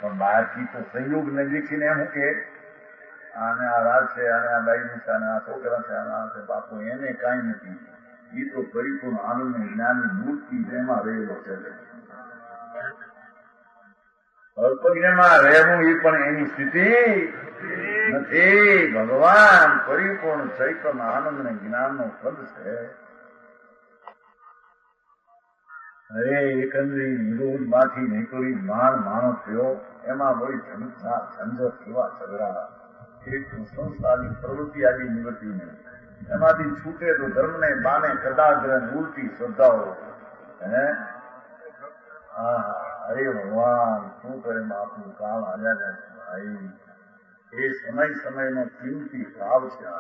પણ બહારથી તો સંયોગ નજીકથી એમ કે આને આ રાજ છે, આને આ બાઈનું છે, આને આ છોકરા છે, આના છે બાપુ, એને કાંઈ નથી. એ તો પરિપૂર્ણ આનંદ જ્ઞાનની મૂર્તિ જેમાં રહેલો છે. અલ્પજ્ઞમાં રહેવું એ પણ એની સ્થિતિ નથી. ભગવાન પરિપૂર્ણ ચૈતન્ય આનંદ ને જ્ઞાનનો પદ છે. અરે એકંદરી વિરોધ માંથી નીકળી માન માણસ થયો. એમાં વળી ઝંઝટ કેવા ઝઘડા, એક સંસ્થાની પ્રવૃત્તિ આવી નિવૃત્તિ નહીં. એમાંથી છૂટે તો ધર્મને બાને કદાગ્રહ ઉલટી શ્રદ્ધાઓ. અરે ભગવાન શું કરે આપણું કામ આવ્યા જાય છે ભાઈ. એ સમયનો કિંમતી ભાવ છે.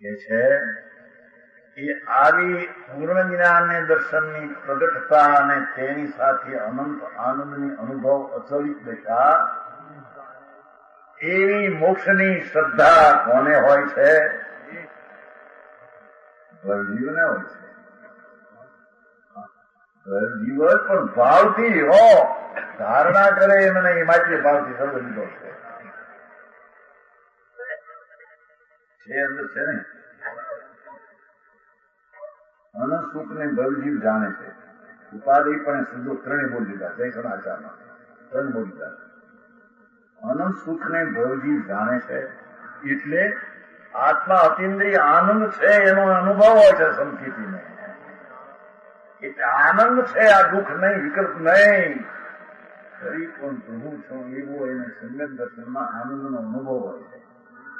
કે છે એ આવી પૂર્ણ જ્ઞાનને દર્શનની પ્રગટતા અને તેની સાથે અનંત આનંદની અનુભવ અચલિત દશા એવી મોક્ષની શ્રદ્ધા કોને હોય છે પ્રજીવને હોય છે. પ્રજીવ જ પણ ભાવથી હો ધારણા કરે એમ નહીં, એમાંથી ભાવથી સર્વ લીધો છે. અંદર છે ને અનસુખ ને ભવજીવ જાણે છે. ઉપાધિ પણ સીધો ત્રણે બોલી દીધા જય સદાચારમાં, ત્રણ બોલી દીધા. અનસુખ ને ભવજીવ જાણે છે એટલે આત્મા અતિન્દ્રિય આનંદ છે એનો અનુભવ હોય છે સંકિતિને. એટલે આનંદ છે, આ દુઃખ નહીં, વિકલ્પ નહીં. શરીર પણ પ્રભુ છો એવો એને સંગત દર્શનમાં આનંદનો અનુભવ હોય છે.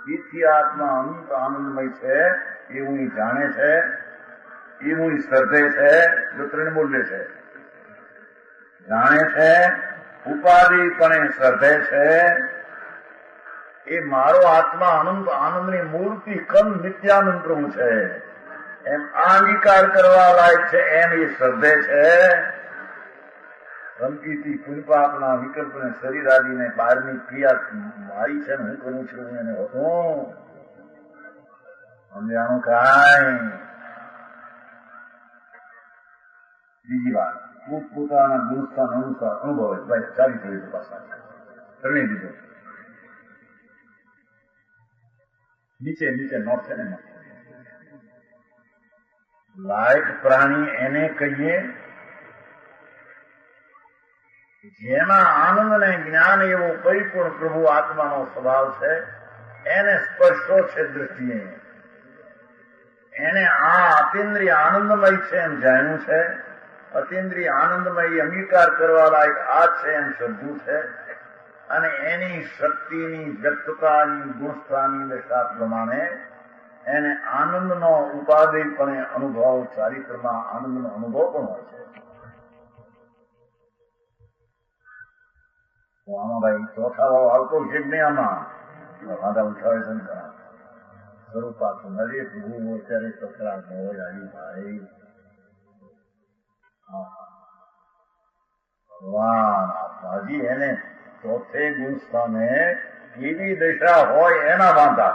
તેથી આત્મા અનંત આનંદમય છે એવું એ જાણે છે, એવું એ શ્રદ્ધે છે. જો ત્રણ બોલે છે, જાણે છે, ઉપાધિપણે શ્રદ્ધે છે. એ મારો આત્મા અનંત આનંદની મૂર્તિ કંદ નિત્યાનંદ પ્રભુ છે એમ અંગીકાર કરવા લાયક છે, એમ એ શ્રદ્ધે છે. સંકિતિ પુણ્યપાપના વિકલ્પને શરીર આદિને બહારની ક્રિયા મારી છે ને હું કરું છું એને હતું સમજાણું કાંઈ. બીજી વાત, પોતપોતાના ગુણસ્થાન અનુસાર અનુભવે ભાઈ ચાલી થયું પાછા ત્રણેય દીધો. નીચે નીચે નોટ છે ને લાયક પ્રાણી એને કહીએ જેમાં આનંદ ને જ્ઞાન એવો પરિપૂર્ણ પ્રભુ આત્માનો સ્વભાવ છે. એને સ્પર્શો છે દ્રષ્ટિએ, એને આ અતિન્દ્રિય આનંદમય છે એમ જાણ્યું છે. અતિન્દ્રિય આનંદમય અંગીકાર કરવા લાયક આ છે એમ શ્રદ્ધું છે. અને એની શક્તિની વ્યક્તતાની ગુણસ્થાની દશા પ્રમાણે એને આનંદનો ઉપાધિપણે અનુભવ, ચારિત્રમાં આનંદનો અનુભવ પણ હોય છે. આમાં ભાઈ ચોથા વાળો આવતો છે જ નહીં. આમાં વાંધા ઉઠાવે છે ને સ્વરૂપાત નરે પ્રભુ અત્યારે સકરાત હોય આવી ભાઈ ભગવાન આત્માજી એને ચોથે ગુણસ્થાને કેવી દશા હોય એના વાંધા.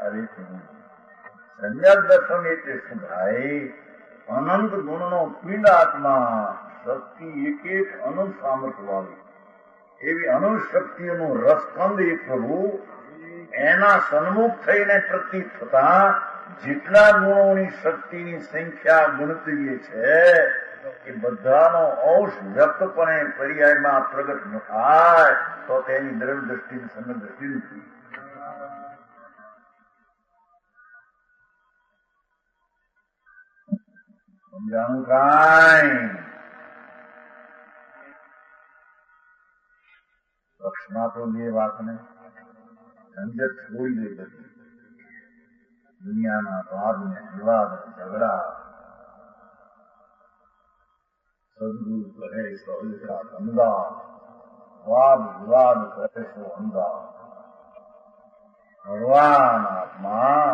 અરે સંજ્ઞા દર્શન એટલે શું ભાઈ? અનંત ગુણનો પિંડ આત્મા, શક્તિ એક એક અનંત સામર્થ્ય વાળી એવી અનંત શક્તિઓનું રસકંદ એ પ્રભુ એના સન્મુખ થઈને પ્રતીત થતા જેટલા ગુણોની શક્તિની સંખ્યા ગણતરીએ છે એ બધાનો અંશ વ્યક્તપણે પર્યાયમાં પ્રગટ ન થાય તો તેની દ્રવ્ય દ્રષ્ટિની સંગત દ્રષ્ટિ નથી. સમજાણું કાંઈ? પક્ષમાં તો એ વાતને ઝંઝટ છોડી દે બધી. દુનિયાના વાદને વિવાદ ઝઘડા સદગુરુ કહે સહજતા ધંધા, વાદ વિવાદ કરે છો અંધા. ભગવાન આત્મા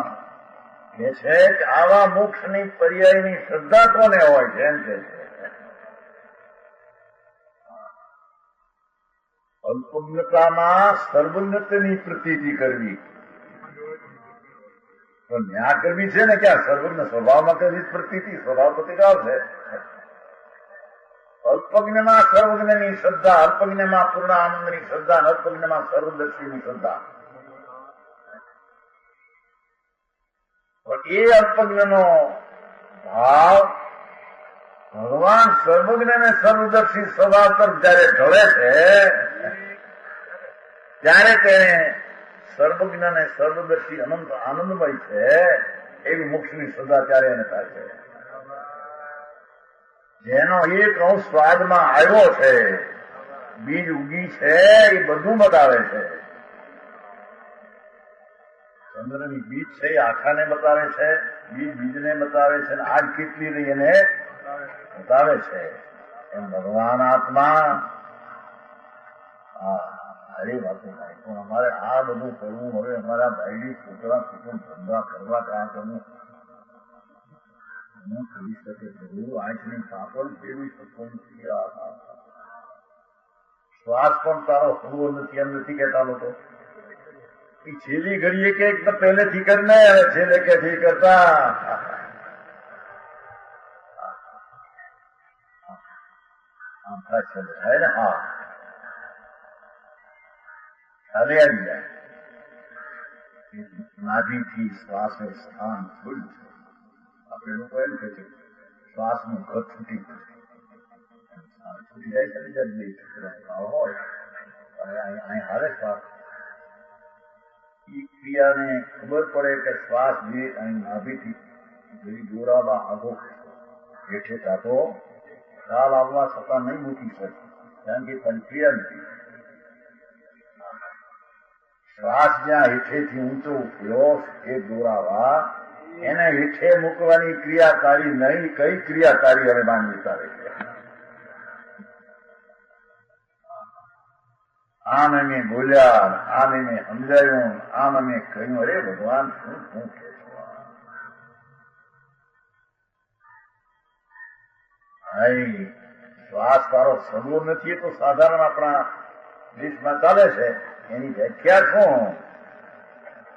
કે છે કે આવા મોક્ષની પર્યાયની શ્રદ્ધા કોને હોય છે એમ કે છે. અલ્પજ્ઞતામાં સર્વજ્ઞતાની પ્રતીતિ કરવી તો ન્યા કરવી છે ને ક્યાં સર્વજ્ઞ સ્વભાવમાં કરવી પ્રતીતિ, સ્વભાવ પ્રતિકાર છે. અલ્પજ્ઞમાં સર્વજ્ઞની શ્રદ્ધા, અલ્પજ્ઞમાં પૂર્ણ આનંદની શ્રદ્ધા, અલ્પજ્ઞમાં સર્વદર્શીની શ્રદ્ધા. પણ એ અલ્પજ્ઞનો ભાવ ભગવાન સર્વજ્ઞ ને સર્વદર્શી સ્વભાવ તરફ જયારે ઢળે છે ત્યારે તેને સર્વજ્ઞ ને સર્વદર્શી અનંત આનંદમય છે એવી મોક્ષની શ્રદ્ધા ત્યારે એને થાય છે. જેનો એક અંશ સ્વાદમાં આવ્યો છે, બીજ ઉગી છે, એ બધું બતાવે છે. ચંદ્રની બીજ છે એ આખાને બતાવે છે, બીજ બીજને બતાવે છે, અને આગ કેટલી રહી એને બતાવે છે. એમ ભગવાન આત્મા સારી વાતો થાય. પણ અમારે આ બધું કરવું, હવે અમારા ભાઈની છોકરા કુટુંબ ધંધા કરવા કાં કરવું ન કરી શકે. પ્રભુ આંખની કાપડ ફેરવી શકો નથી. શ્વાસ પણ તારો હોવો નથી એમ નથી કહેતા લોકો. એ છેલ્લી ઘડીએ કે તો પહેલેથી કરને, હવે છેલ્લે કે થી કરતા है ना। हाँ, ચાલે આવી જાય. નાભીથી શ્વાસે સ્થાન છોડ્યું છે. આપણે લોકો એમ કહે છે શ્વાસનું ઘર છૂટી છૂટી જાય છે ને હોય અહીં હારે શ્વાસ એ ક્રિયાને ખબર પડે કે શ્વાસ જે અહીં નાભીથી જેવી દોરામાં આગો હેઠે કાઢો ખ્યાલ આવવા છતાં નહીં મૂકી શકે, કારણ કે પ્રક્રિયા નથી. શ્વાસ જ્યાં હેઠેથી ઊંચો ઉઠ્યો એ દોરાવા એને હેઠે મૂકવાની ક્રિયાકારી નહીં, કઈ ક્રિયાકારી હવે માનવી ચાલે છે. આમ અમે બોલ્યા, આમ અમે સમજાયું, આમ અમે કહ્યું. અરે ભગવાન શું શું કે શ્વાસ તારો સદો નથી તો સાધારણ આપણા દેશમાં ચાલે છે. એની વ્યાખ્યા શું?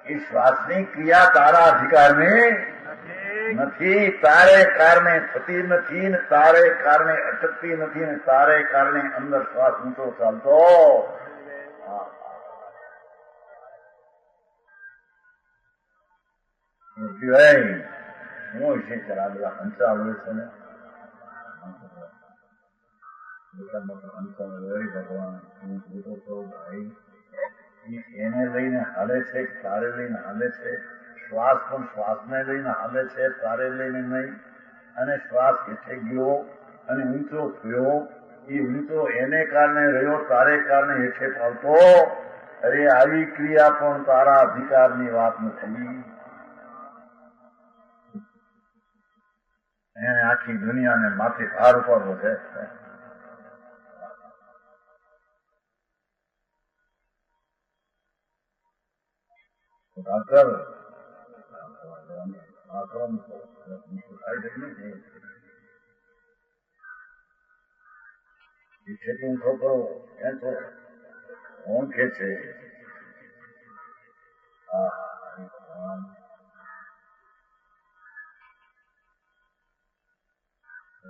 એ શ્વાસની ક્રિયા તારા અધિકારની નથી, તારે કારણે થતી નથી ને તારે કારણે અટકતી નથી ને તારે કારણે અંદર શ્વાસ ઊંચો ચાલતો. શું છે ચલા બધા હંસા આવડે છે ને ભગવાન હું પૂછો તો ભાઈ એને લઈને હાલે છે, તારે લઈને હાલે છે. શ્વાસ પણ શ્વાસને લઈને હાલે છે, તારે લઈને નહીં. અને શ્વાસ હેઠે ગયો અને ઊંચો થયો, એ ઊંચો એને કારણે રહ્યો, તારે કારણે હેઠે ફાવતો. અરે આવી ક્રિયા પણ તારા અધિકારની વાત નથી. એને આખી દુનિયાને માથે ભાર ઉપાડવો છે. ડોક્ટર ખેતી ખોકરો એમ તો ઊંઘે છે.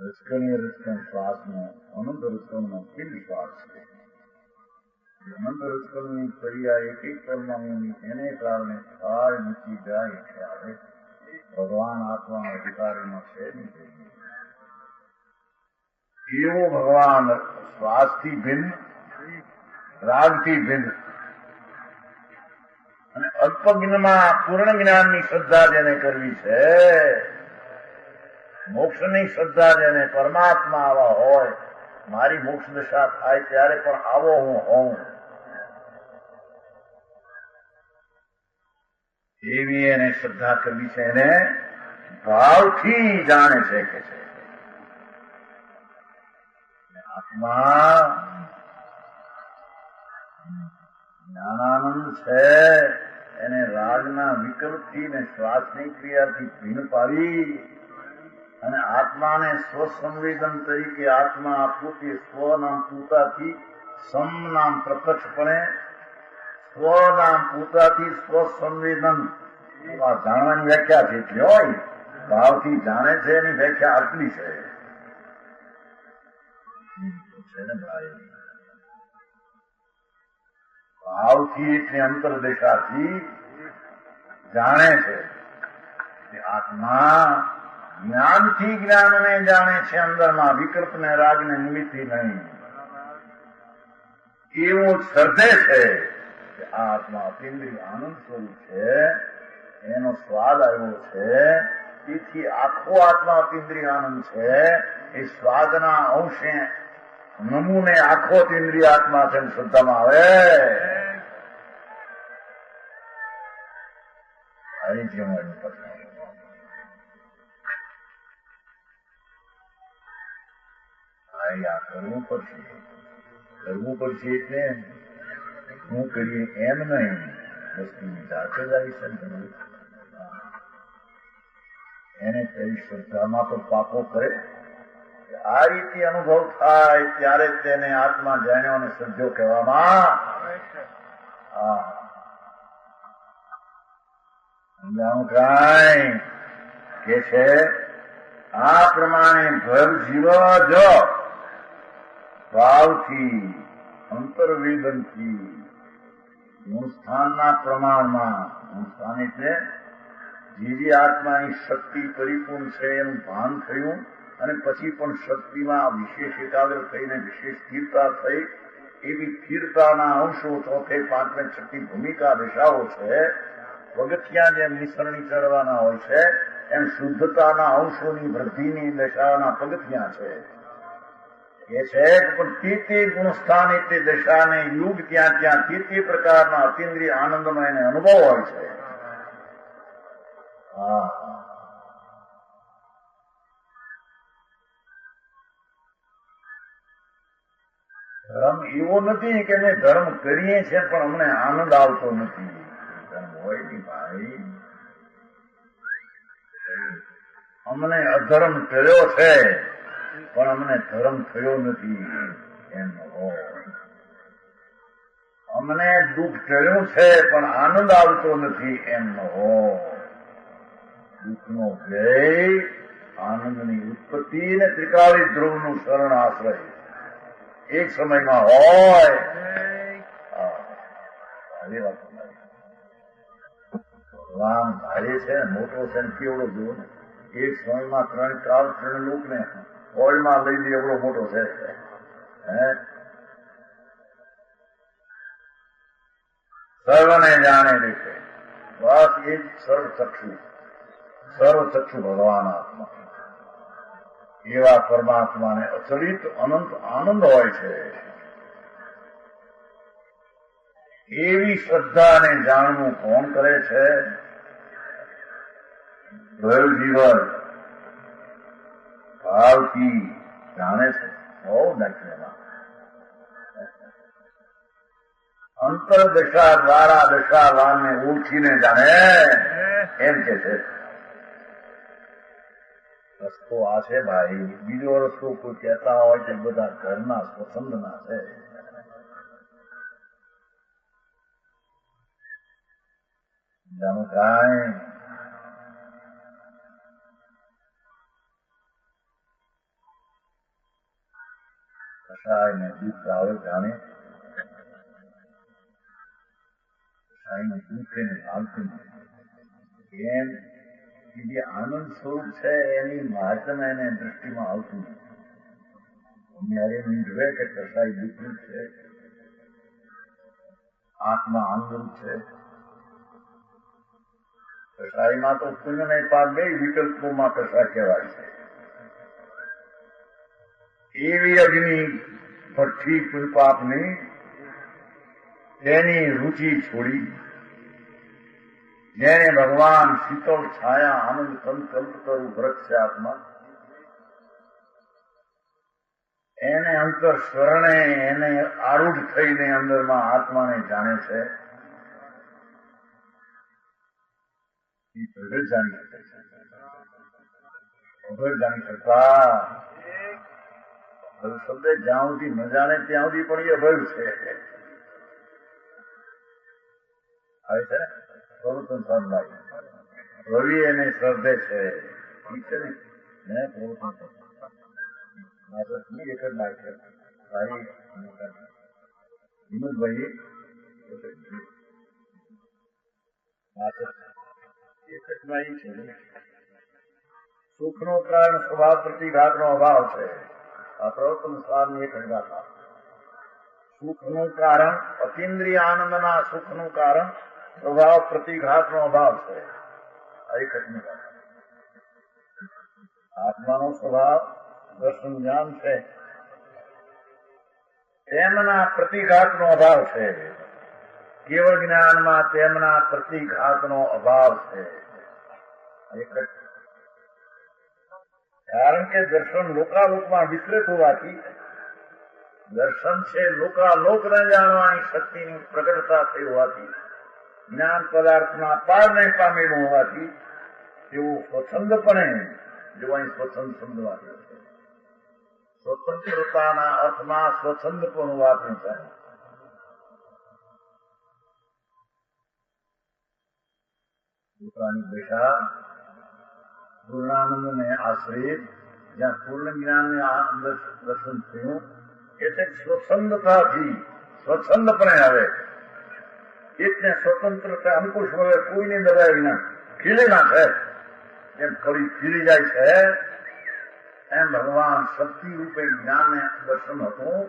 રસકણીય રસકણ શ્વાસનો અનંત રસકણનો કિલ શ્વાસ છે. અનંત રસકણની ક્રિયા એક એક પરમાણુની એને કારણે થાય મૂકી જાય ત્યારે ભગવાન આત્મા અધિકારીમાં છે નહીં. એવો ભગવાન શ્વાસથી ભિન્ન, રાગથી ભિન્ન અને અલ્પજ્ઞમાં પૂર્ણ જ્ઞાનની શ્રદ્ધા જેને કરવી છે, મોક્ષની શ્રદ્ધા જેને પરમાત્મા આવા હોય, મારી મોક્ષ દશા થાય ત્યારે પણ આવો હું હોઉં, એવી એને શ્રદ્ધા કરવી છે. એને ભાવથી જાણે છે કે છે આત્મા જ્ઞાનાનંદ છે. એને રાગના વિકલ્પથી ને શ્વાસની ક્રિયાથી ભીન પાડી અને આત્માને સ્વસંવેદન તરીકે આત્મા પોતે સ્વનામ પૂતાથી સમ નામ પ્રત્યક્ષપણે સ્વનામ પૂતાથી સ્વસંવેદન જાણવાની વ્યાખ્યા જેટલી હોય, ભાવથી જાણે છે એની વ્યાખ્યા આટલી છે ને ભાઈ. ભાવથી એટલે અંતરદેશાથી જાણે છે. આત્મા જ્ઞાનથી જ્ઞાનને જાણે છે, અંદરમાં વિકલ્પને રાગને નિમિત્તથી નહીં. એવું સર્જે છે કે આ આત્મા અતિન્દ્રિય આનંદ સ્વરૂપ છે, એનો સ્વાદ આવ્યો છે, તેથી આખો આત્મા અતિન્દ્રિય આનંદ છે. એ સ્વાદના અંશે નમૂને આખો અતિન્દ્રિય આત્મા છે શ્રદ્ધામાં આવે. કરવું પડશે, કરવું પડશે એટલે શું કરીએ એમ નહીં, વસ્તુની જાતે જ આવી શકે. એને કઈ શ્રદ્ધામાં તો પાપો કરે, આ રીતે અનુભવ થાય ત્યારે તેને આત્મા જાણ્યો અને સજ્જો કહેવામાં. જાણું કાંઈ કે છે આ પ્રમાણે ઘર જીવવા જો ભાવથી અંતર્વેદનથી ગુણસ્થાનના પ્રમાણમાં, ગુણસ્થાન એટલે જે આત્માની શક્તિ પરિપૂર્ણ છે એનું ભાન થયું અને પછી પણ શક્તિમાં વિશેષ એકાગ્ર થઈને વિશેષ સ્થિરતા થઈ, એવી સ્થિરતાના અંશો ચોથે પાંચમે છઠ્ઠી ભૂમિકા દશાઓ છે. પગથિયા જેમ નિસરણી ચડવાના હોય છે એમ શુદ્ધતાના અંશોની વૃદ્ધિની દશાના પગથિયા છે. એ છે પણ તે ગુણસ્થાન તે દશાને યુગ ત્યાં ત્યાં તે પ્રકારના અતિન્દ્રિય આનંદનો એને અનુભવ હોય છે. ધર્મ એવો નથી કે અમે ધર્મ કરીએ છીએ પણ અમને આનંદ આવતો નથી. ધર્મ હોય નહીં ભાઈ, અમને અધર્મ કર્યો છે પણ અમને ધર્મ થયો નથી એમ હોય. અમને દુઃખ ટળ્યું છે પણ આનંદ આવતો નથી એમ હોય. દુઃખનો ભય, આનંદની ઉત્પત્તિ ને ત્રિકાળી ધ્રુવનું શરણ આશ્રય એક સમયમાં હોય. ભગવાન ભારે છે, મોટો છે ને કેવડો જુઓ ને, એક સમયમાં ત્રણ લોકને હોળમાં લઈ લે એવડો મોટો છે. સર્વને જાણે દેખે, બસ એ જ સર્વચક્ષુ ભગવાન આત્મા. એવા પરમાત્માને અચલિત અનંત આનંદ હોય છે. એવી શ્રદ્ધાને જાણવું કોણ કરે છે? જીવન ભાવથી જાણે છે. બહુ દાખલામાં અંતરદશા દ્વારા દશાવાનને ઓળખીને જાણે એમ કે છે. રસ્તો આ છે ભાઈ. બીજો રસ્તો કોઈ કહેતા હોય કે બધા ઘરના સ્વચ્છંદના છે. જાણું કાંઈ કસાયને દુઃખ આવે જાણે, કસાયને દુઃખ એને આવતું એમ જે આનંદ સ્વરૂપ છે એની મહાત્મ એને દૃષ્ટિમાં આવતું નથી. ત્યારે મૂંઝવે કે કસાય દુઃખરૂપ છે, આત્મા આનંદરૂપ છે. કસાયમાં તો પુણ્ય ને પાપ બે વિકલ્પોમાં કસાય કહેવાય છે. એવી અગ્નિ ભઠ્ઠી પુલપાપની તેની રુચિ છોડી જેને ભગવાન શીતળ છાયા આનંદ સંકલ્પ કરું વૃક્ષ છે આત્મા, એને અંતર સ્વરણે એને આરૂઢ થઈને અંદરમાં આત્માને જાણે છે. એ પ્રગટ જાણી શકે છે. પ્રગટ જાણી શકતા શબ્દ જ્યાં સુધી ન જાણે ત્યાં સુધી પણ એ અભય છે. આવે છે પ્રવર્તન સાંભળાય રવિ એને શ્રદ્ધે છે. ઠીક છે ને પ્રવર્તન એક જ નાખે ભાઈ હિંમતભાઈ એક જ છે. સુખનો કારણ સ્વભાવ પ્રતિઘાતનો અભાવ છે. આ પ્રવર્તન સારની એક હંગાતા. સુખનું કારણ અતિન્દ્રિય આનંદના સુખનું કારણ સ્વભાવ પ્રતિઘાતનો અભાવ છે. આ એક જ આત્માનો સ્વભાવ દર્શન જ્ઞાન છે, તેમના પ્રતિઘાતનો અભાવ છે. કેવળ જ્ઞાનમાં તેમના પ્રતિઘાતનો અભાવ છે. એક જ કારણ કે દર્શન લોકાલોકમાં વિસ્તૃત હોવાથી, દર્શન છે લોકાલોકને જાણવાની શક્તિની પ્રગટતા થઈ હોવાથી, જ્ઞાન પદાર્થના પારને પામેલું હોવાથી તેવું સ્વચ્છંદપણે જોવાની સ્વચ્છંદ શબ્દ વાપર્યો છે. સ્વતંત્રતાના અર્થમાં સ્વચ્છંદ પણ વાપર્યું છે. પોતાની દશા પૂર્ણાનંદને આશ્રિત જ્યાં પૂર્ણ જ્ઞાનને દર્શન થયું એટલે સ્વચ્છંદતાથી સ્વચ્છંદપણે આવે એકને સ્વતંત્રતા અંકુશ વગર કોઈને દબાય વિના ખીલી નાખે જેમ કળી ખીલી જાય છે એમ ભગવાન શક્તિ રૂપે જ્ઞાનને દર્શન હતું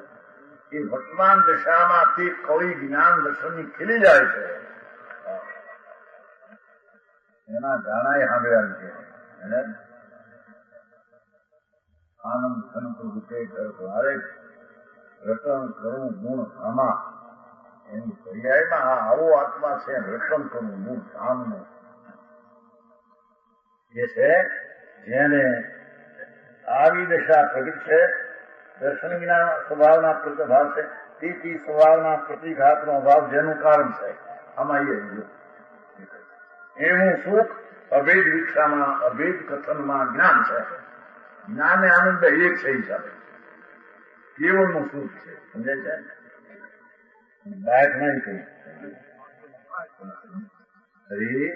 એ વર્તમાન દશામાં તે કળી જ્ઞાન દર્શનની ખીલી જાય છે એના ગાણા સાંભળ્યા છે એને આનંદ સંત રૂપે હરે રટન કરવું ગુણ ધામા એની પર્યાયમાં આવો આત્મા છે રટન કરવું ગુણ ધામનું જે છે જેને આવી દશા પ્રગટ છે દર્શન જ્ઞાન સ્વભાવના પ્રતિભાવ છે તેથી સ્વભાવના પ્રતિઘાતનો અભાવ જેનું કારણ છે આમાં એવું સુખ અભેદ દીક્ષામાં અભેદ કથનમાં જ્ઞાન છે જ્ઞાન એ આનંદ એક છે હિસાબે કેવળનું સુખ છે સમજાય છે બાયક નહીં કહ્યું અરે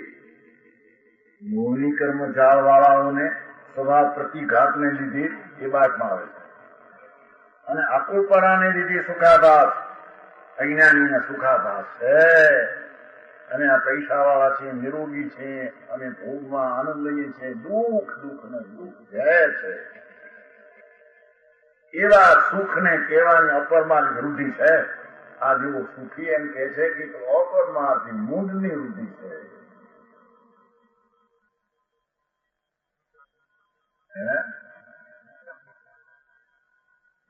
મોહની કર્મ જાળ વાળાઓને સ્વભાવ પ્રતિઘાતને લીધે એ બાટમાં આવે છે અને અકૃપણાને લીધે સુખાભાસ અજ્ઞાનીને સુખાભાસ છે અને આ પૈસા વાળા છે નિરોગી છે અને ભોગમાં આનંદ લઈએ છે દુઃખ ને દુઃખ જાય છે એવા સુખને કહેવાની અપરમાર્ગ વૃદ્ધિ છે આ જેવો સુખી એમ કે છે કે અપરમાર્ગ મૂંઢની વૃદ્ધિ છે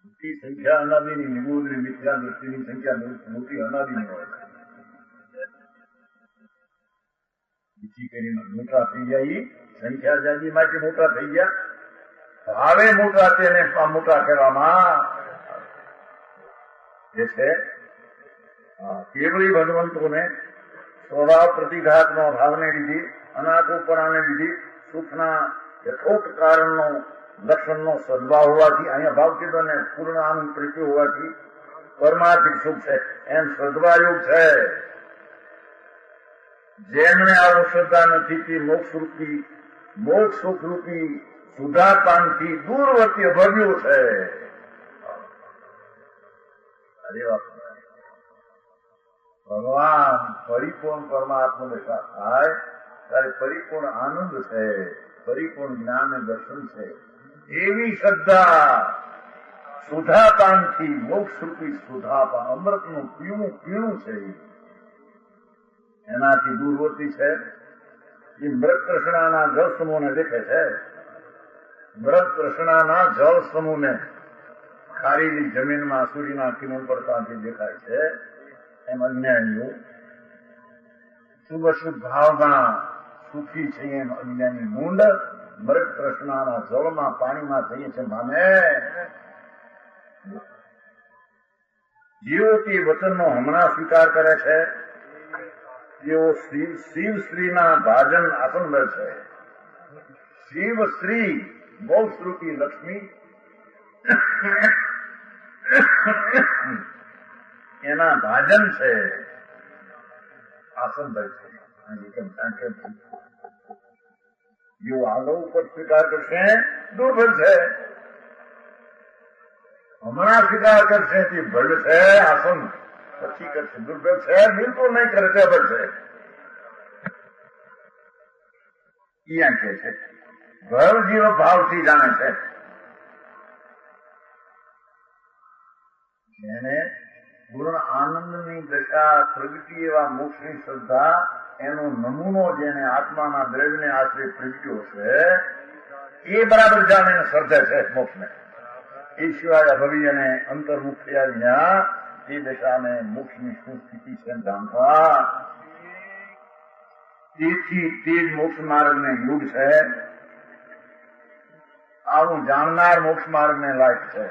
મોટી સંખ્યા અનાદિની નિગોદની મિથ્યા દ્રષ્ટિની સંખ્યા મોટી અનાદિની હોય બીજી કરીને મોટા થઈ ગયા એ સંખ્યા જાજી માટે મોટા થઈ ગયા હવે મોટા તેને મોટા કરવામાં જે છે કેવળી ભગવંતોને સ્વભાવ પ્રતિઘાતનો ભાવને લીધી અનાકોપણાને લીધી સુખના યથોક્ત કારણનો લક્ષણનો સદભાવ હોવાથી અહીંયા ભાવ કીધો ને પૂર્ણ આનંદ પ્રીતિ હોવાથી પરમાર્થિક સુખ છે એમ સદભાયોગ છે જેમને આવો શ્રદ્ધા નથી તે મોક્ષ સુખ રૂપી સુધાપાનથી દૂરવર્તી અભવ્યું છે ભગવાન પરિપૂર્ણ પરમાત્મા દશા થાય ત્યારે પરિપૂર્ણ આનંદ છે પરિપૂર્ણ જ્ઞાન અને દર્શન છે એવી શ્રદ્ધા સુધાપાનથી મોક્ષરૂપી સુધાપાન અમૃતનું પીણું છે એનાથી દૂરવર્તી છે એ મૃત તૃષ્ણાના જળ સમૂહને દેખે છે મૃત તૃષ્ણાના જળ સમૂહને ખારેલી જમીનમાં સૂર્યના કિરણ પડતાથી દેખાય છે એમ અજ્ઞાનીઓ શુભ ભાવમાં સુખી છે એમ અજ્ઞાની મૂંડ મૃત તૃષ્ણાના જળમાં પાણીમાં થઈએ છે માને જેઓ તે વચનનો હમણાં સ્વીકાર કરે છે જેઓ શિવ સ્ત્રીના ભાજન આસંબર છે શિવ સ્ત્રી મોક્ષરૂપી લક્ષ્મી એના ભાજન છે આસંબર છે જેઓ આગળ ઉપર સ્વીકાર કરશે દુર્બળ છે હમણાં સ્વીકાર કરશે તે ભલ છે આસન પછી કરશે દુર્બળ છે બિલકુલ નહીં કરે તે ભલ છે અહીંયા કે છે ભલ જીવ ભાવથી જાણે છે એને પૂર્ણ આનંદની દશા પ્રગટી એવા મોક્ષની શ્રદ્ધા એનો નમૂનો જેને આત્માના દ્રવ્યને આશ્રય પ્રગટ્યો છે એ બરાબર જાણે શ્રદ્ધે છે મોક્ષને એ સિવાય અભવી અને અંતર્મુખ થયા વિના એ દશાને મોક્ષની શું સ્થિતિ છે જાણતા તેથી તે જ મોક્ષ માર્ગને યોગ છે આવું જાણનાર મોક્ષ માર્ગને લાયક છે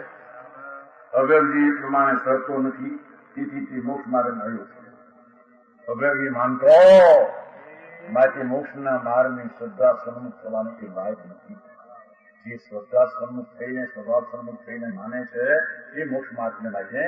અભયજી પ્રમાણે શરતો નથી તેથી તે મોક્ષ માર્ગને અયોગ છે અભયજી માનતો માટે મોક્ષના માર્ગની શ્રદ્ધા સન્મુખ થવાની એ લાયક નથી જે શ્રદ્ધા સન્મુખ થઈને સ્વભાવ સન્મુખ થઈને માને છે એ મોક્ષ માર્ગને લાગે